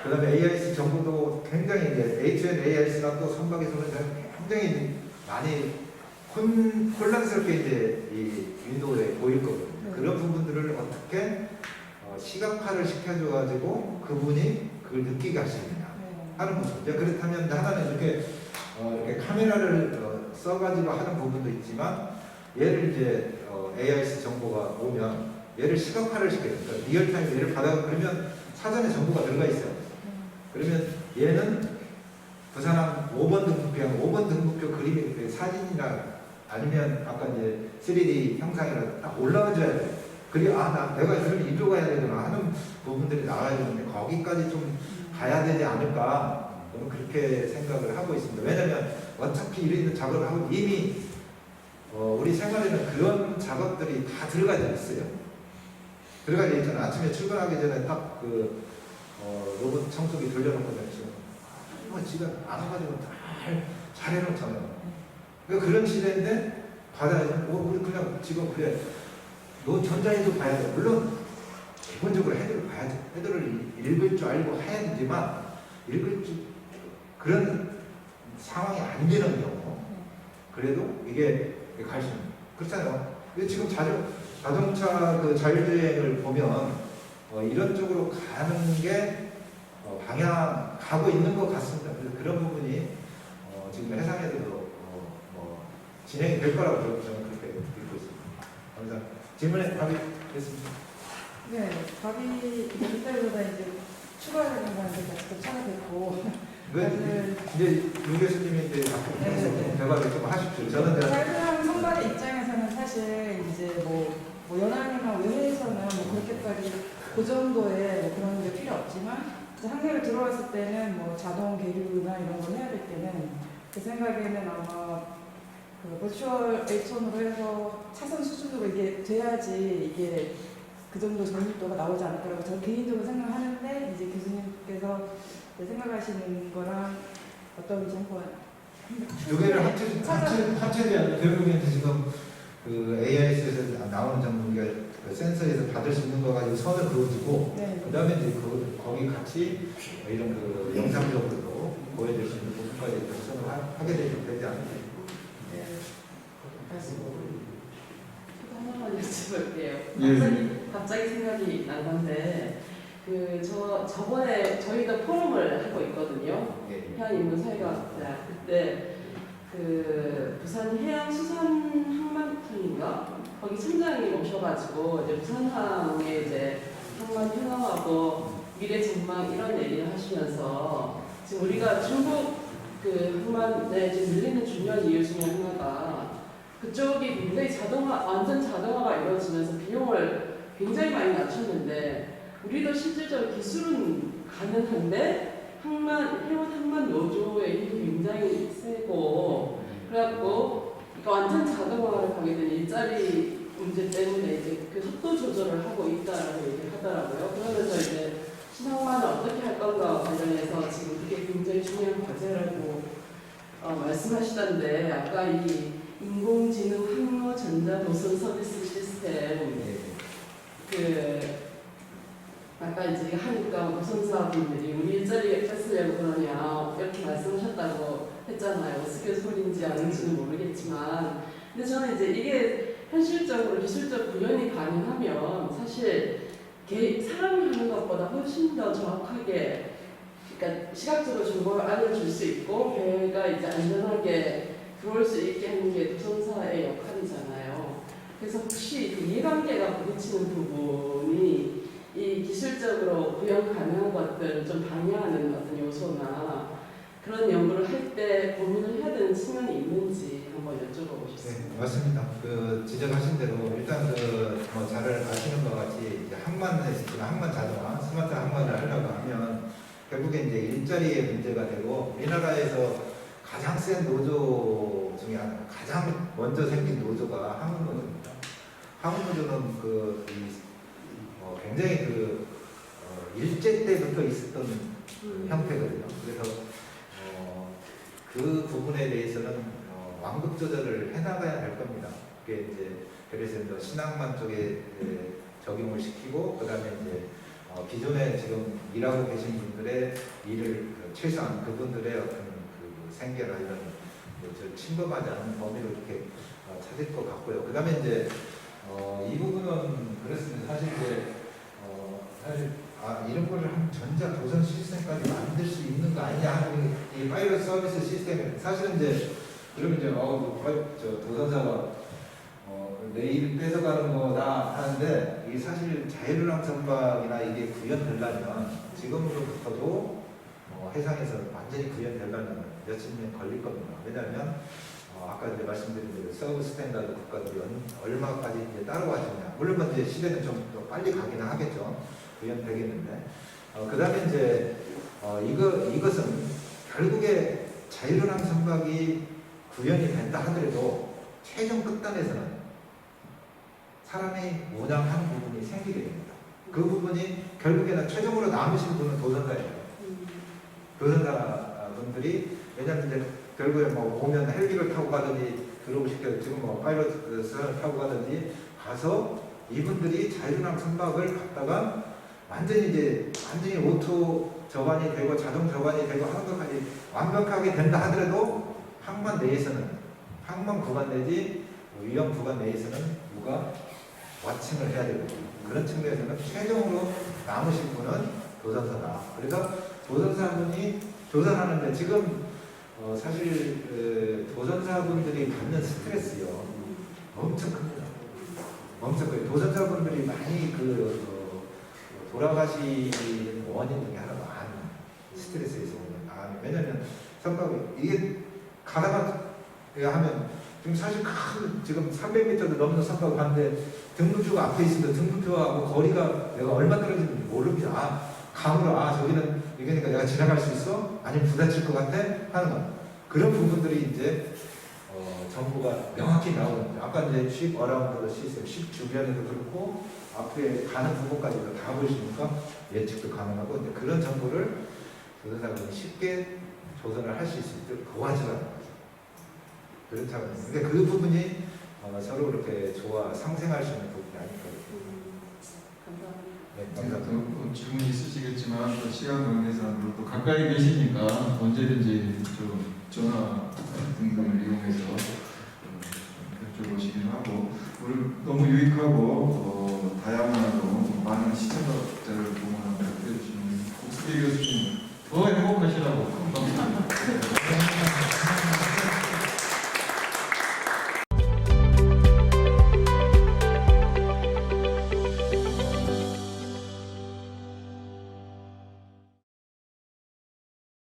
그 다음에 AIS 정보도 굉장히 이제 A2N AIS나 또 선박에서는 굉장히 많이 혼란스럽게 이제 이 윈도우에 보일 거거든요. 그런 부분들을 어떻게 시각화를 시켜줘가지고 그분이 그걸 느끼게 할 수 있느냐 하는 부분. 이제 그렇다면 하나는 이렇게 카메라를 써가지고 하는 부분도 있지만 얘를 이제 AIS 정보가 오면 얘를 시각화를 시켜요. 그러니까 리얼타임 얘를 받아가 그러면 사전에 정보가 들어가 있어요. 그러면 얘는 부산항 5번 등급표랑 5번 등급표 그림이 그 사진이나 아니면 아까 이제 3D 형상이라 딱 올라와줘야 돼요. 그리고 내가 이리로 가야 되구나 하는 부분들이 나와야 되는데 거기까지 좀 가야 되지 않을까 저는 그렇게 생각을 하고 있습니다. 왜냐하면 어차피 이런 작업을 하고 이미 우리 생활에는 그런 작업들이 다 들어가져 있어요. 들어가져 있잖아요. 아침에 출근하기 전에 딱 그 로봇 청소기 돌려놓거든요. 지금 알아가지고 잘 해놓잖아요. 그러니까 그런 시대인데 바다에서 우리 그냥 지금 그래. 너 전자에도 봐야 돼. 물론 기본적으로 헤드를 봐야 돼. 헤드를 읽을 줄 알고 해야 되지만 읽을 줄 그런 상황이 안 되는 경우 그래도 이게 갈 수 있는 그렇잖아요. 근데 지금 자동차 그 자율주행을 보면 이런 쪽으로 가는 게 방향 가고 있는 것 같습니다. 그래서 그런 부분이 지금 해상에서도 진행이 될 거라고 저는 그렇게 믿고 있습니다. 감사합니다. 질문에 답이 됐습니다.
네, 답이 이때보다 이제 추가되는 건데 더 참여됐고.
이제 윤 교수님이 이제 대화를 좀 하십시오. 저는
자율주행 선발의 입장에서는 사실 이제 뭐 연항이나 외회에서는 뭐 그렇게까지 그 정도의 뭐 그런 게 필요 없지만 이제 항해를 들어왔을 때는 뭐 자동 계류나 이런 걸 해야 될 때는 제 생각에는 아마 그 버추얼 H1으로 해서 차선 수준으로 이게 돼야지 이게 그 정도 전립도가 나오지 않을까라고 저는 개인적으로 생각하는데 이제 교수님께서 생각하시는 거랑 어떤지 한번
두 개를 합체되면 결국에 지금 그 AIS에서 나오는 전문가 그 센서에서 받을 수 있는 거 가지고 선을 그어주고
네.
그다음에 이제 거기 같이 이런 그 영상적으로도 보여줄 수 있는 부분까지 선을 하게 되지 않을까.
하나만 여쭤볼게요.
예.
갑자기 생각이 난 건데, 저번에 저희도 포럼을 하고 있거든요.
예.
해양인문사회과학자. 그때 부산 해양수산항만팀인가? 거기 팀장님 오셔가지고 이제 부산항의 이제 항만 현황하고 미래 전망 이런 얘기를 하시면서 지금 우리가 중국 그 항만에 지금 밀리는 중요한 이유 중에 하나가 그쪽이 굉장히 완전 자동화가 이루어지면서 비용을 굉장히 많이 낮췄는데 우리도 실질적으로 기술은 가능한데 해운 항만 노조의 힘이 굉장히 세고 그래갖고 이거 완전 자동화를 가게 된 일자리 문제 때문에 이제 그 속도 조절을 하고 있다라고 얘기를 하더라고요. 그러면서 이제 신항만을 어떻게 할 건가 관련해서 지금 그게 굉장히 중요한 과제라고 말씀하시던데 아까 이 인공지능 항로 전자 도선 서비스 시스템 아까 이제 하니까 노선사분들이 우리 일자리에 뺏으려고 그러냐 이렇게 말씀하셨다고 했잖아요. 어떻게 소리인지 아닌지는 모르겠지만 근데 저는 이제 이게 현실적으로 기술적 구현이 가능하면 사실 사람이 하는 것보다 훨씬 더 정확하게 그러니까 시각적으로 정보를 알려줄 수 있고 배가 이제 안전하게 들어올 수 있게 하는 게 도선사의 역할이잖아요. 그래서 혹시 그 이해관계가 부딪히는 부분이 이 기술적으로 구현 가능한 것들을 좀 방해하는 어떤 요소나 그런 연구를 할 때 고민을 해야 되는 측면이 있는지 한번 여쭤보고 싶습니다.
네, 맞습니다. 그 지적하신 대로 일단 뭐 잘 아시는 것 같이 이제 항만 자동화, 스마트 항만을 하려고 하면 결국에 이제 일자리의 문제가 되고 우리나라에서 가장 센 노조 중에 하나, 가장 먼저 생긴 노조가 항운노조입니다. 항운노조는 굉장히 일제 때부터 있었던 형태거든요. 그래서 그 부분에 대해서는 완급 조절을 해나가야 할 겁니다. 그게 이제 그래서 신항만 쪽에 적용을 시키고 그다음에 이제 기존에 지금 일하고 계신 분들의 일을 최소한 그분들의 어떤 그 생계나 이런 침범하지 않은 범위로 이렇게 찾을 것 같고요. 그다음에 이제 이 부분은 그렇습니다. 사실 이런 거를 한 전자 도선 시스템까지 만들 수 있는 거 아니냐 하는 이 파일럿 서비스 시스템에 사실은 이제 그러면 이제 도선사가 내 일 뺏어가는 거다 하는데 이 사실 자율랑 선박이나 이게 구현되려면 지금으로부터도 해상에서 완전히 구현되려면 몇십 년 걸릴 겁니다. 왜냐하면 아까 이제 말씀드린 대로 서브 스탠다드 국가들이 얼마까지 이제 따라와주냐. 물론 이제 시대는 좀 더 빨리 가기는 하겠죠. 구현되겠는데. 그다음에 이제 이것은 결국에 자율랑 선박이 구현이 된다 하더라도 최종 끝단에서는 사람이 운항하는 부분이 생기게 됩니다. 그 부분이 결국에는 최종으로 남으신 분은 도전자예요. 도전자분들이 왜냐하면 이제 결국에 뭐 오면 헬기를 타고 가든지 들어오시켜 지금 뭐 파일럿을 타고 가든지 가서 이분들이 자율랑 선박을 갖다가 완전히 오토 저반이 되고 자동 저반이 되고 하는 것까지 완벽하게 된다 하더라도 항만 내에서는 항만 구간 내지 위험 구간 내에서는 누가 와칭을 해야 되고 그런 측면에서는 최종으로 남으신 분은 도전사다. 그래서 도전사분이 도전하는데 지금 사실 도전사분들이 받는 스트레스요 엄청 큽니다. 엄청 커요. 도전사분들이 많이 돌아가시는 원인 중에 하나가 스트레스에서 오는 왜냐면 선박이 이게 가다가 하면 지금 사실 지금 300m도 넘는 선박을 봤는데 등급표가 앞에 있으면 등급표하고 거리가 내가 얼마 떨어지는지 모릅니다. 감으로 저기는 이거니까 내가 지나갈 수 있어? 아니면 부딪힐 것 같아? 하는 거. 그런 부분들이 이제 정보가 명확히 나오는 거죠. 아까 이제 십 어라운드 시스템, 십 주변에도 그렇고 앞에 가는 부분까지도 다 보시니까 예측도 가능하고 이제 그런 정보를 조선사분이 쉽게 조선을 할 수 있도록 도와주라는 거죠. 그렇다고 합니다. 근데 그 부분이 서로 그렇게 상생할 수 있는 부분이 아닐까. 네, 감사합니다.
또 질문이 있으시겠지만 또 시간 관계상 또 가까이 계시니까 언제든지 전화 등등을 이용해서 여쭤보시긴 하고 오늘 너무 유익하고 다양하고 많은 시청자들을 동원하고 해주시고